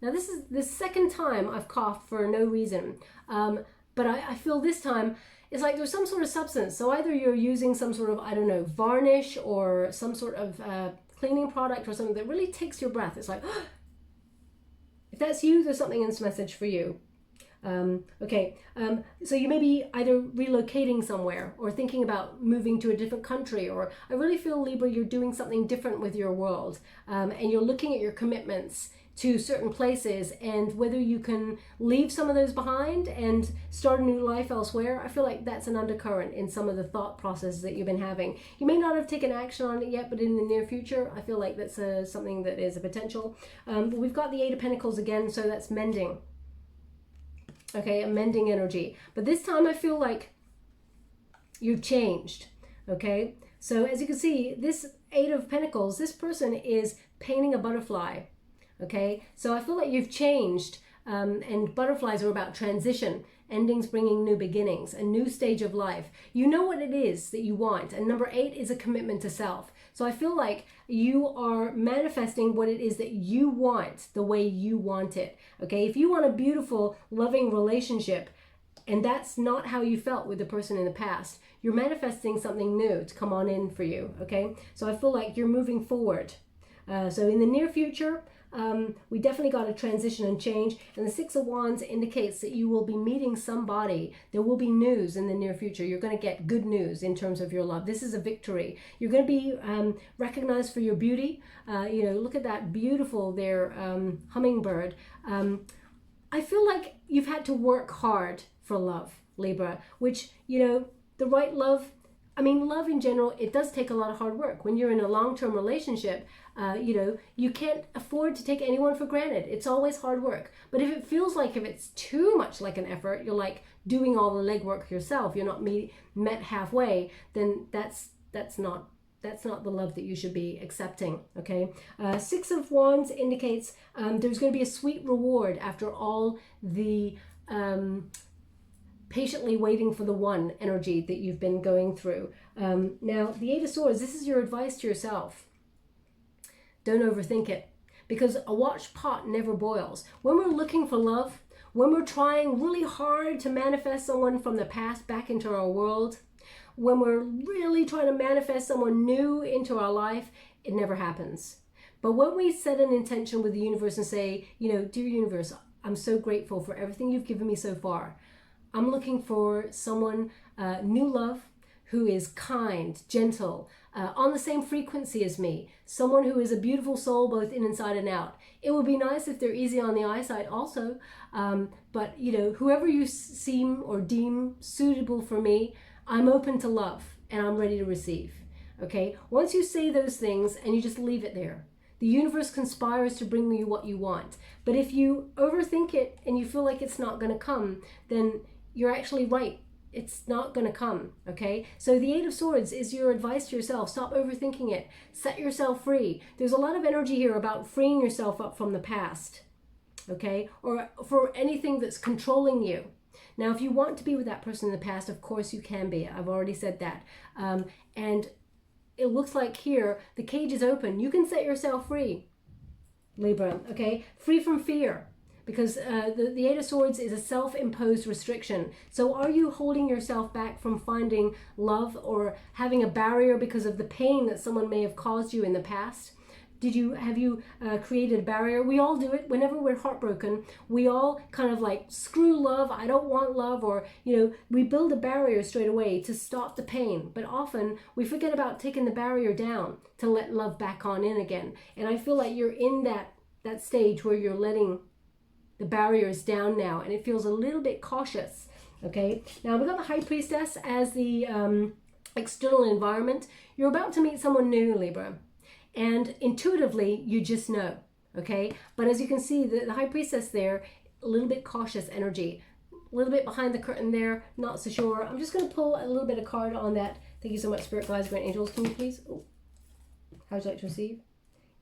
Now, this is the second time I've coughed for no reason, but I feel this time it's like there's some sort of substance. So either you're using some sort of, I don't know, varnish or some sort of cleaning product or something that really takes your breath. It's like... If that's you, there's something in this message for you. So you may be either relocating somewhere or thinking about moving to a different country, or I really feel, Libra, you're doing something different with your world, and you're looking at your commitments to certain places and whether you can leave some of those behind and start a new life elsewhere. I feel like that's an undercurrent in some of the thought processes that you've been having. You may not have taken action on it yet, but in the near future, I feel like that's something that is a potential. But we've got the Eight of Pentacles again, so that's mending. Okay, a mending energy. But this time I feel like you've changed, okay? So as you can see, this Eight of Pentacles, this person is painting a butterfly. Okay, so I feel like you've changed, and butterflies are about transition, endings bringing new beginnings, a new stage of life. You know what it is that you want, and number 8 is a commitment to self. So I feel like you are manifesting what it is that you want the way you want it. Okay, if you want a beautiful, loving relationship, and that's not how you felt with the person in the past, you're manifesting something new to come on in for you. Okay, so I feel like you're moving forward. So in the near future, we definitely got a transition and change, and the Six of Wands indicates that you will be meeting somebody. There will be news in the near future. You're going to get good news in terms of your love. This is a victory. You're going to be recognized for your beauty. Look at that beautiful there hummingbird. I feel like you've had to work hard for love, Libra, which, the right love, love in general, it does take a lot of hard work. When you're in a long-term relationship, you can't afford to take anyone for granted. It's always hard work. But if it feels like, if it's too much like an effort, you're like doing all the legwork yourself, you're not met halfway, then that's not the love that you should be accepting, okay? Six of Wands indicates there's going to be a sweet reward after all the patiently waiting for the one energy that you've been going through. Now, the Eight of Swords, this is your advice to yourself. Don't overthink it, because a watched pot never boils. When we're looking for love, when we're trying really hard to manifest someone from the past back into our world, when we're really trying to manifest someone new into our life, it never happens. But when we set an intention with the universe and say, dear universe, I'm so grateful for everything you've given me so far. I'm looking for someone, new love, who is kind, gentle, on the same frequency as me, someone who is a beautiful soul both inside and out. It would be nice if they're easy on the eyesight also, but whoever you seem or deem suitable for me, I'm open to love and I'm ready to receive. Okay, once you say those things and you just leave it there, the universe conspires to bring you what you want. But if you overthink it and you feel like it's not going to come, then you're actually right. It's not going to come, okay? So the Eight of Swords is your advice to yourself. Stop overthinking it. Set yourself free. There's a lot of energy here about freeing yourself up from the past, okay? Or for anything that's controlling you. Now, if you want to be with that person in the past, of course you can be. I've already said that. And it looks like here, the cage is open. You can set yourself free, Libra, okay? Free from fear. Because the Eight of Swords is a self-imposed restriction. So are you holding yourself back from finding love or having a barrier because of the pain that someone may have caused you in the past? Have you created a barrier? We all do it whenever we're heartbroken. We all kind of like, screw love, I don't want love, or, you know, we build a barrier straight away to stop the pain. But often we forget about taking the barrier down to let love back on in again. And I feel like you're in that stage where you're letting the barriers down now, and it feels a little bit cautious. Okay, now we've got the High Priestess as the external environment. You're about to meet someone new, Libra, and intuitively you just know. Okay, but as you can see, the High Priestess there, a little bit cautious energy, a little bit behind the curtain there, not so sure. I'm just going to pull a little bit of card on that. Thank you so much, Spirit Guides, Great Angels. Can you please? Oh, how would you like to receive?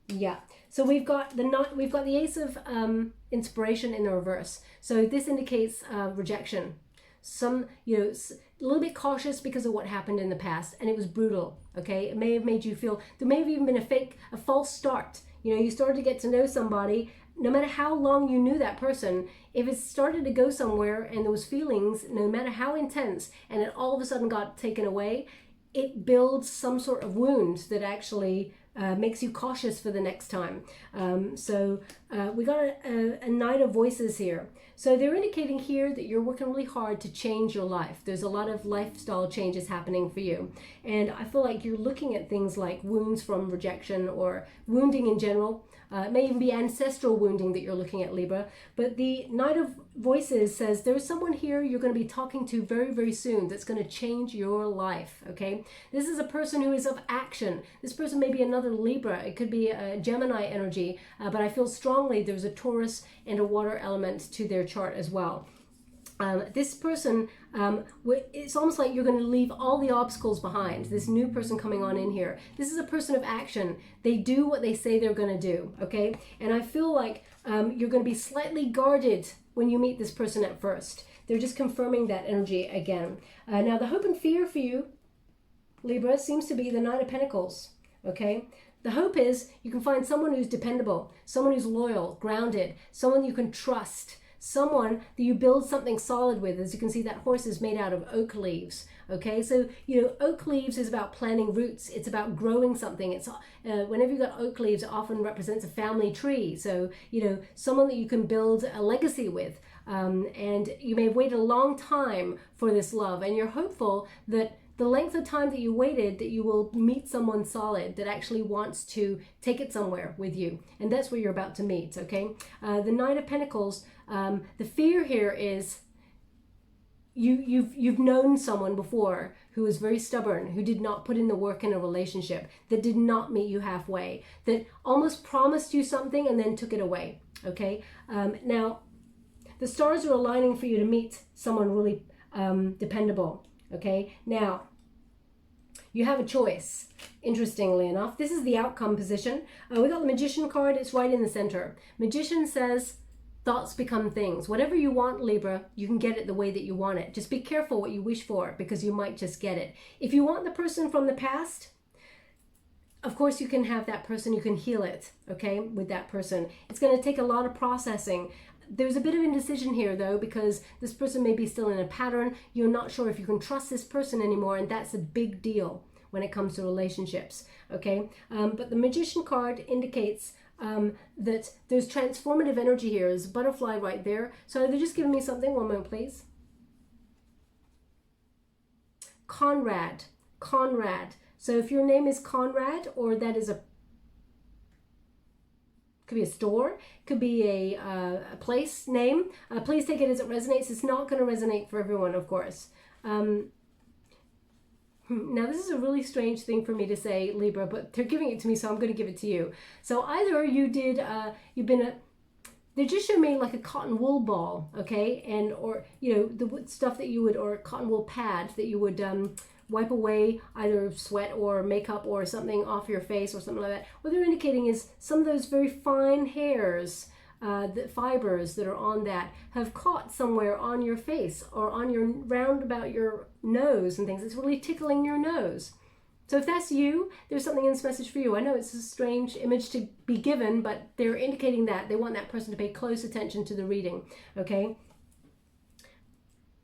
Yeah, so we've got the Ace of Inspiration in the reverse. So this indicates rejection. A little bit cautious because of what happened in the past, and it was brutal. Okay, it may have made you feel, there may have even been a false start. You know, you started to get to know somebody, no matter how long you knew that person, if it started to go somewhere and those feelings, no matter how intense, and it all of a sudden got taken away, it builds some sort of wound that actually makes you cautious for the next time. We got a Knight of Voices here. So they're indicating here that you're working really hard to change your life. There's a lot of lifestyle changes happening for you. And I feel like you're looking at things like wounds from rejection or wounding in general. It may even be ancestral wounding that you're looking at, Libra. But the Knight of Voices says there's someone here you're going to be talking to very, very soon that's going to change your life, okay? This is a person who is of action. This person may be another Libra. It could be a Gemini energy, but I feel strongly there's a Taurus and a water element to their chart as well. This person, it's almost like you're going to leave all the obstacles behind. This new person coming on in here. This is a person of action. They do what they say they're going to do, okay? And I feel like you're going to be slightly guarded when you meet this person at first. They're just confirming that energy again. Now, the hope and fear for you, Libra, seems to be the Knight of Pentacles, okay? The hope is you can find someone who's dependable, someone who's loyal, grounded, someone you can trust, someone that you build something solid with. As you can see, that horse is made out of oak leaves. Okay, so you know, oak leaves is about planting roots. It's about growing something. It's whenever you've got oak leaves, it often represents a family tree. So you know, someone that you can build a legacy with. And you may have waited a long time for this love, and you're hopeful that the length of time that you waited, that you will meet someone solid that actually wants to take it somewhere with you. And that's where you're about to meet, okay? The Knight of Pentacles, the fear here is you've known someone before who was very stubborn, who did not put in the work in a relationship, that did not meet you halfway, that almost promised you something and then took it away, okay? Now, the stars are aligning for you to meet someone really dependable. Okay, now you have a choice. Interestingly enough, this is the outcome position. We got the Magician card. It's right in the center. Magician says thoughts become things. Whatever you want, Libra, you can get it the way that you want it. Just be careful what you wish for, because you might just get it. If you want the person from the past, of course you can have that person. You can heal it, okay, with that person. It's going to take a lot of processing. There's a bit of indecision here, though, because this person may be still in a pattern. You're not sure if you can trust this person anymore, and that's a big deal when it comes to relationships, okay? But the Magician card indicates that there's transformative energy here. There's a butterfly right there. So they're just giving me something. One moment, please. Conrad. So if your name is Conrad, or that is could be a store, could be a place name. Please take it as it resonates. It's not going to resonate for everyone, of course. Now, this is a really strange thing for me to say, Libra, but they're giving it to me, so I'm going to give it to you. So either you did, they just showed me like a cotton wool ball, okay, and or you know the stuff that you would, or a cotton wool pad that you would wipe away either sweat or makeup or something off your face or something like that. What they're indicating is some of those very fine hairs the fibers that are on that have caught somewhere on your face or on your round about your nose and things. It's really tickling your nose. So if that's you, there's something in this message for you. I know it's a strange image to be given, but they're indicating that they want that person to pay close attention to the reading, okay?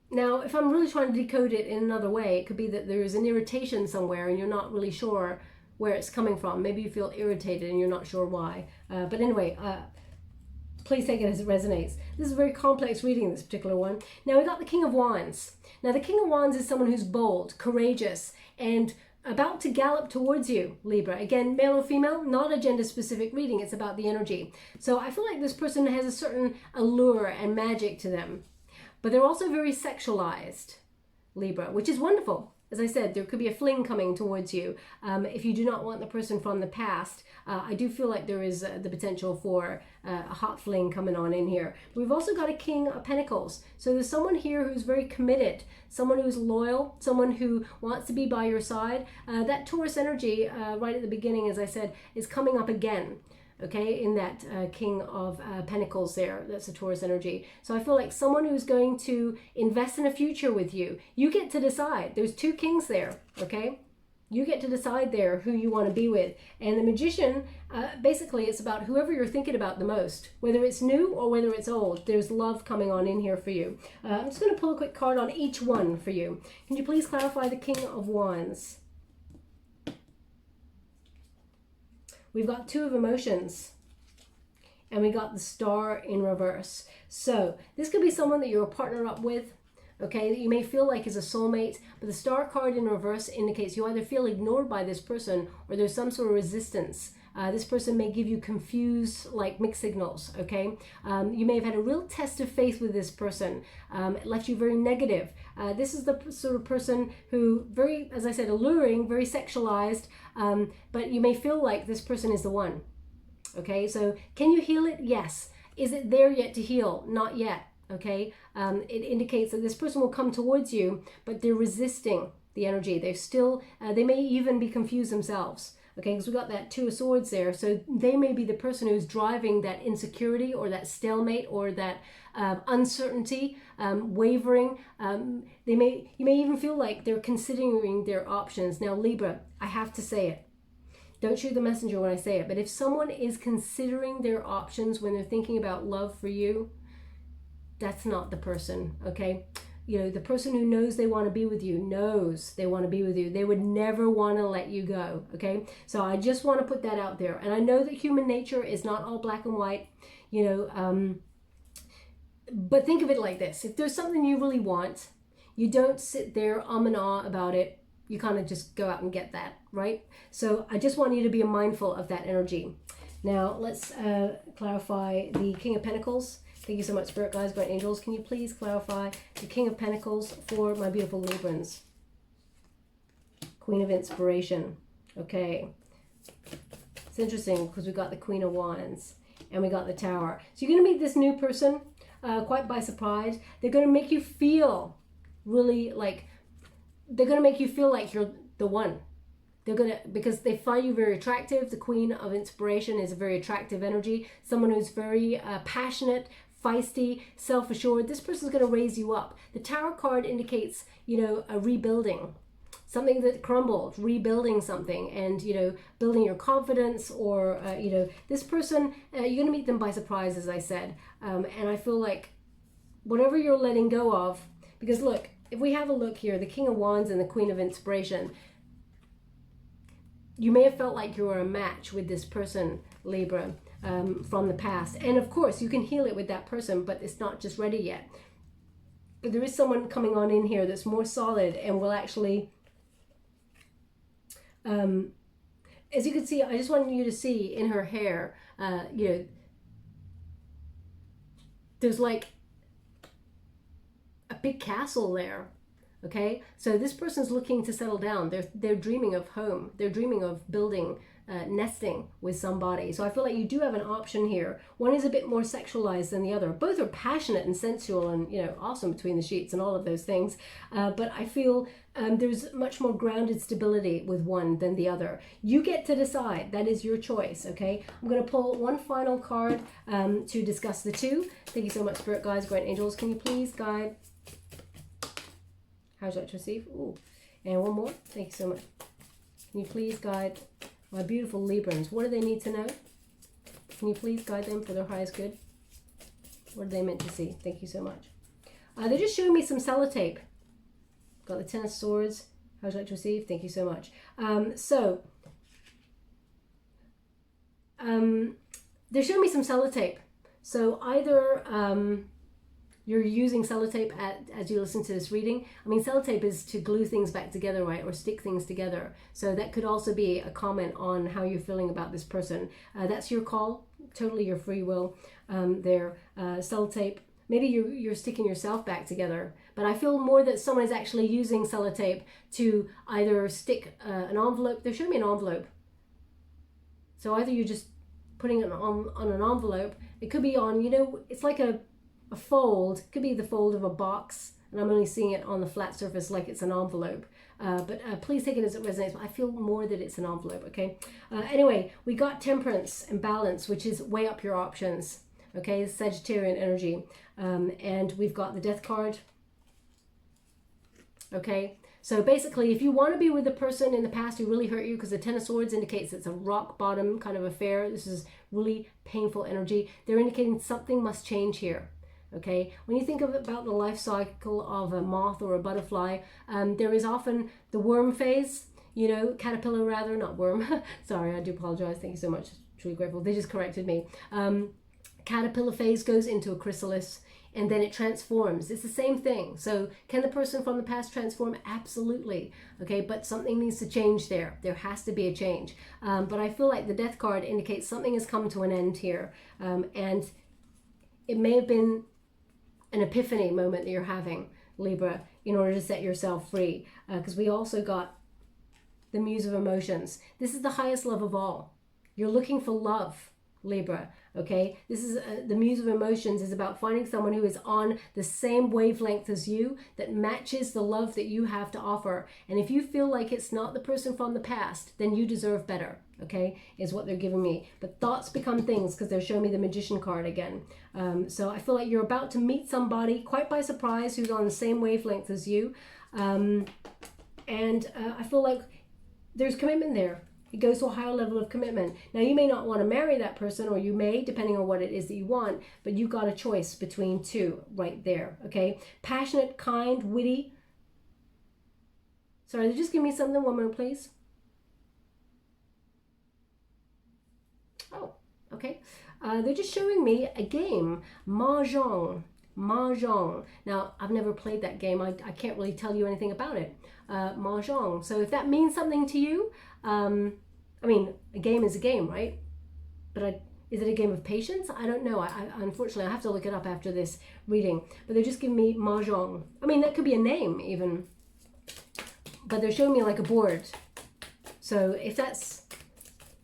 Now, if I'm really trying to decode it in another way, it could be that there's an irritation somewhere and you're not really sure where it's coming from. Maybe you feel irritated and you're not sure why. But anyway, please take it as it resonates. This is a very complex reading, this particular one. Now, we got the King of Wands. Now, the King of Wands is someone who's bold, courageous, and about to gallop towards you, Libra. Again, male or female, not a gender-specific reading. It's about the energy. So I feel like this person has a certain allure and magic to them. But they're also very sexualized, Libra, which is wonderful. As I said, there could be a fling coming towards you. If you do not want the person from the past, I do feel like there is the potential for a hot fling coming on in here. We've also got a King of Pentacles. So there's someone here who's very committed, someone who's loyal, someone who wants to be by your side. That Taurus energy, right at the beginning, as I said, is coming up again. Okay, in that King of Pentacles there, that's a Taurus energy. So I feel like someone who's going to invest in a future with you. You get to decide. There's two kings there, okay? You get to decide there who you want to be with. And the Magician, basically it's about whoever you're thinking about the most. Whether it's new or whether it's old, there's love coming on in here for you. I'm just going to pull a quick card on each one for you. Can you please clarify the King of Wands? We've got Two of Emotions, and we got the Star in reverse. So this could be someone that you're a partner up with, okay, that you may feel like is a soulmate, but the Star card in reverse indicates you either feel ignored by this person or there's some sort of resistance. This person may give you confused, like mixed signals, okay? You may have had a real test of faith with this person. It left you very negative. This is the sort of person who, very, as I said, alluring, very sexualized, but you may feel like this person is the one, okay? So can you heal it? Yes. Is it there yet to heal? Not yet, okay? It indicates that this person will come towards you, but they're resisting the energy. They're still, they may even be confused themselves. Okay, because we got that Two of Swords there. So they may be the person who's driving that insecurity or that stalemate or that uncertainty, wavering. You may even feel like they're considering their options. Now, Libra, I have to say it. Don't shoot the messenger when I say it. But if someone is considering their options when they're thinking about love for you, that's not the person, okay? You know, the person who knows they want to be with you knows they want to be with you. They would never want to let you go, okay? So I just want to put that out there. And I know that human nature is not all black and white, you know, but think of it like this. If there's something you really want, you don't sit there and ah about it. You kind of just go out and get that, right? So I just want you to be mindful of that energy. Now, let's clarify the King of Pentacles. Thank you so much, Spirit Guides, Guardian Angels. Can you please clarify the King of Pentacles for my beautiful Librans? Queen of Inspiration. Okay. It's interesting because we got the Queen of Wands and we got the Tower. So you're going to meet this new person quite by surprise. They're going to make you feel really like, they're going to make you feel like you're the one. They're going to, because they find you very attractive. The Queen of Inspiration is a very attractive energy. Someone who's very passionate, feisty, self-assured. This person's going to raise you up. The Tower card indicates, you know, a rebuilding, something that crumbled, rebuilding something, and, you know, building your confidence, or, you know, this person, you're going to meet them by surprise, as I said. And I feel like whatever you're letting go of, because look, if we have a look here, the King of Wands and the Queen of Inspiration, you may have felt like you were a match with this person, Libra, from the past. And of course, you can heal it with that person, but it's not just ready yet. But there is someone coming on in here that's more solid and will actually, as you can see, I just wanted you to see in her hair, you know, there's like a big castle there. Okay, so this person's looking to settle down. They're dreaming of home. They're dreaming of building nesting with somebody. So I feel like you do have an option here. One is a bit more sexualized than the other. Both are passionate and sensual and, you know, awesome between the sheets and all of those things. But I feel there's much more grounded stability with one than the other. You get to decide. That is your choice, okay? I'm going to pull one final card to discuss the two. Thank you so much, Spirit Guides, Great Angels. Can you please guide? How would you like to receive? Ooh. And one more. Thank you so much. Can you please guide my beautiful Librans? What do they need to know? Can you please guide them for their highest good? What are they meant to see? Thank you so much. They're just showing me some sellotape. Got the Ten of Swords. How would you like to receive? Thank you so much. They're showing me some sellotape. So either you're using sellotape as you listen to this reading. I mean, sellotape is to glue things back together, right? Or stick things together. So that could also be a comment on how you're feeling about this person. That's your call. Totally your free will there. Sellotape. Maybe you're sticking yourself back together. But I feel more that someone is actually using sellotape to either stick an envelope. They're showing me an envelope. So either you're just putting it on an envelope. It could be on, you know, it's like a fold. It could be the fold of a box. And I'm only seeing it on the flat surface like it's an envelope. But please take it as it resonates. I feel more that it's an envelope, okay? Anyway, we got Temperance and Balance, which is weigh up your options. Okay, Sagittarian energy. And we've got the Death card. Okay, so basically, if you want to be with the person in the past who really hurt you, because the Ten of Swords indicates it's a rock bottom kind of affair. This is really painful energy. They're indicating something must change here. Okay, when you think about the life cycle of a moth or a butterfly, there is often the worm phase, you know, caterpillar rather, not worm. Sorry, I do apologize. Thank you so much. Truly grateful. They just corrected me. Caterpillar phase goes into a chrysalis and then it transforms. It's the same thing. So can the person from the past transform? Absolutely. Okay, but something needs to change there. There has to be a change. But I feel like the Death card indicates something has come to an end here. And it may have been an epiphany moment that you're having, Libra, in order to set yourself free. Because we also got the Muse of Emotions. This is the highest love of all. You're looking for love, Libra. Okay, this is the Muse of Emotions is about finding someone who is on the same wavelength as you, that matches the love that you have to offer. And if you feel like it's not the person from the past, then you deserve better. Okay, is what they're giving me. But thoughts become things, because they're showing me the Magician card again. So I feel like you're about to meet somebody quite by surprise who's on the same wavelength as you. I feel like there's commitment there. It goes to a higher level of commitment. Now, you may not want to marry that person, or you may, depending on what it is that you want, but you got a choice between two right there, okay? Passionate, kind, witty. Sorry, just give me something. One more, please. Oh, okay. They're just showing me a game, Mahjong. Mahjong. Now, I've never played that game. I can't really tell you anything about it. Mahjong. So if that means something to you, I mean, a game is a game, right? But is it a game of patience? I don't know. Unfortunately, I have to look it up after this reading. But they're just giving me Mahjong. I mean, that could be a name even. But they're showing me like a board. So if that's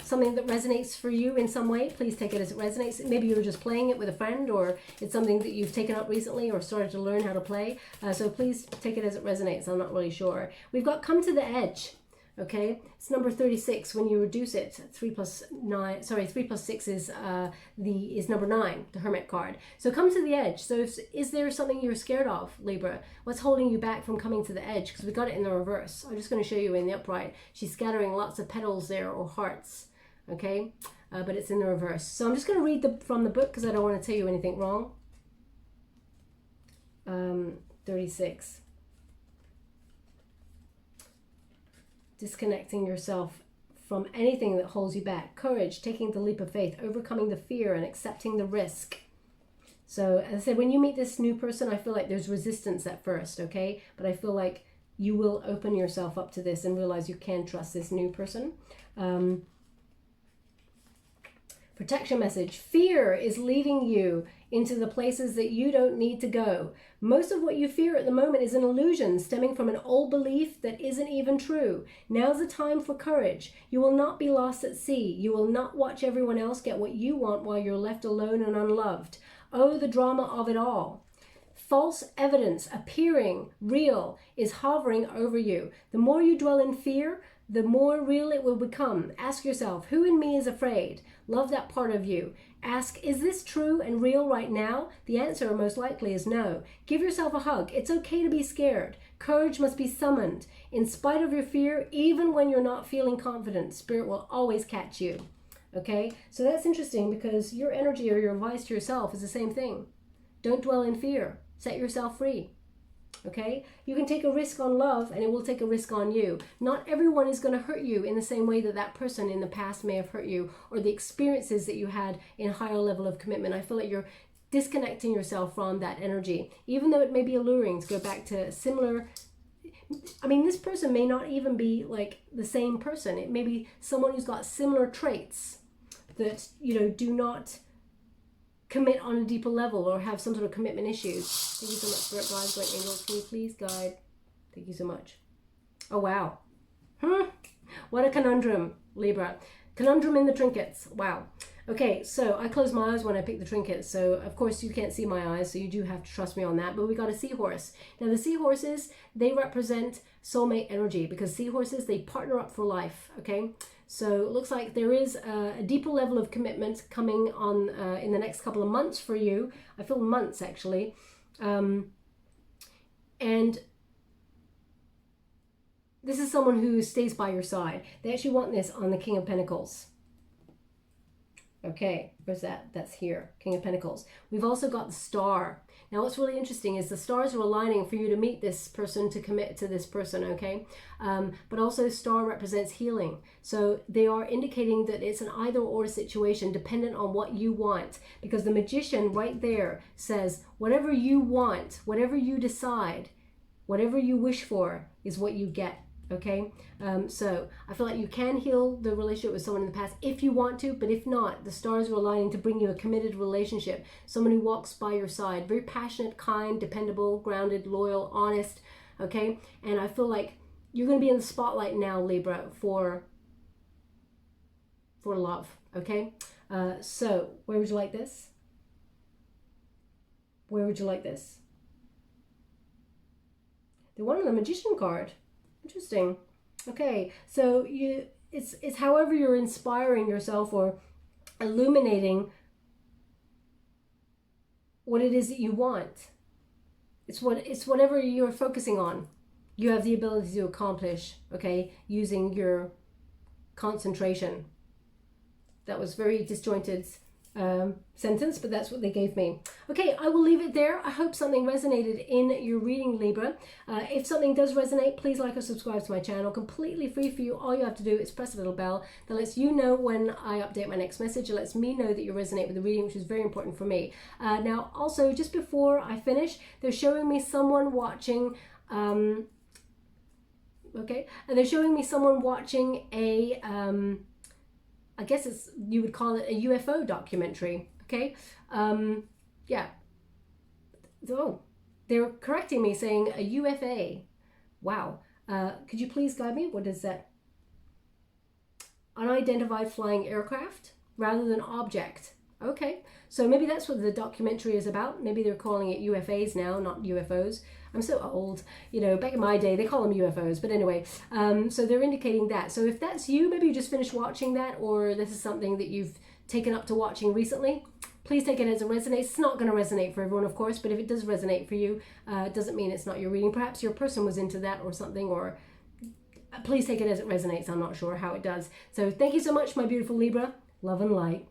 something that resonates for you in some way, please take it as it resonates. Maybe you're just playing it with a friend, or it's something that you've taken up recently or started to learn how to play. So please take it as it resonates. I'm not really sure. We've got Come to the Edge. Okay, it's number 36. When you reduce it, 3 plus 6 is number 9, the Hermit card. So come to the edge. So is there something you're scared of, Libra? What's holding you back from coming to the edge? Because we got it in the reverse. I'm just going to show you in the upright. She's scattering lots of petals there, or hearts. Okay, but it's in the reverse. So I'm just going to read from the book because I don't want to tell you anything wrong. 36. Disconnecting yourself from anything that holds you back. Courage, taking the leap of faith, overcoming the fear and accepting the risk. So as I said, when you meet this new person, I feel like there's resistance at first, okay? But I feel like you will open yourself up to this and realize you can trust this new person. Protection message. Fear is leading you into the places that you don't need to go. Most of what you fear at the moment is an illusion stemming from an old belief that isn't even true. Now's the time for courage. You will not be lost at sea. You will not watch everyone else get what you want while you're left alone and unloved. Oh, the drama of it all. False evidence appearing real is hovering over you. The more you dwell in fear, the more real it will become. Ask yourself, who in me is afraid? Love that part of you. Ask, is this true and real right now? The answer most likely is no. Give yourself a hug. It's okay to be scared. Courage must be summoned. In spite of your fear, even when you're not feeling confident, Spirit will always catch you. Okay? So that's interesting because your energy or your advice to yourself is the same thing. Don't dwell in fear. Set yourself free. Okay? You can take a risk on love and it will take a risk on you. Not everyone is going to hurt you in the same way that that person in the past may have hurt you, or the experiences that you had in a higher level of commitment. I feel like you're disconnecting yourself from that energy, even though it may be alluring to go back to similar. I mean, this person may not even be like the same person. It may be someone who's got similar traits that, you know, do not commit on a deeper level or have some sort of commitment issues. Thank you so much, Spirit Guides, Great Angels. Can you please guide? Thank you so much. Oh, wow. What a conundrum, Libra. Conundrum in the trinkets. Wow. Okay, so I close my eyes when I pick the trinkets. So, of course, you can't see my eyes, so you do have to trust me on that. But we got a seahorse. Now, the seahorses, they represent soulmate energy because seahorses, they partner up for life, okay? So it looks like there is a deeper level of commitment coming on in the next couple of months for you. I feel months, actually. And this is someone who stays by your side. They actually want this on the King of Pentacles. Okay, where's that? That's here, King of Pentacles. We've also got the Star. Now, what's really interesting is the stars are aligning for you to meet this person, to commit to this person, okay? But also Star represents healing. So they are indicating that it's an either or situation dependent on what you want. Because the Magician right there says, whatever you want, whatever you decide, whatever you wish for is what you get. Okay, so I feel like you can heal the relationship with someone in the past if you want to, but if not, the stars are aligning to bring you a committed relationship. Someone who walks by your side, very passionate, kind, dependable, grounded, loyal, honest. Okay, and I feel like you're going to be in the spotlight now, Libra, for love. Okay, so where would you like this? Where would you like this? The one on the Magician card. Interesting. Okay, so it's however you're inspiring yourself or illuminating what it is that you want. It's whatever you're focusing on. You have the ability to accomplish, okay, using your concentration. That was very disjointed sentence, but that's what they gave me. Okay, I will leave it there. I hope something resonated in your reading, Libra. If something does resonate, please like or subscribe to my channel. Completely free for you. All you have to do is press a little bell that lets you know when I update my next message. It lets me know that you resonate with the reading, which is very important for me. Now, also, just before I finish, they're showing me someone watching okay, and they're showing me someone watching a I guess you would call it a UFO documentary, okay? Yeah. Oh, they're correcting me saying a UFA. Wow. Could you please guide me? What is that? Unidentified flying aircraft rather than object. Okay. So maybe that's what the documentary is about. Maybe they're calling it UFAs now, not UFOs. I'm so old, you know, back in my day, they call them UFOs. But anyway, so they're indicating that. So if that's you, maybe you just finished watching that, or this is something that you've taken up to watching recently, please take it as it resonates. It's not going to resonate for everyone, of course, but if it does resonate for you, it doesn't mean it's not your reading. Perhaps your person was into that or something, or please take it as it resonates. I'm not sure how it does. So thank you so much, my beautiful Libra. Love and light.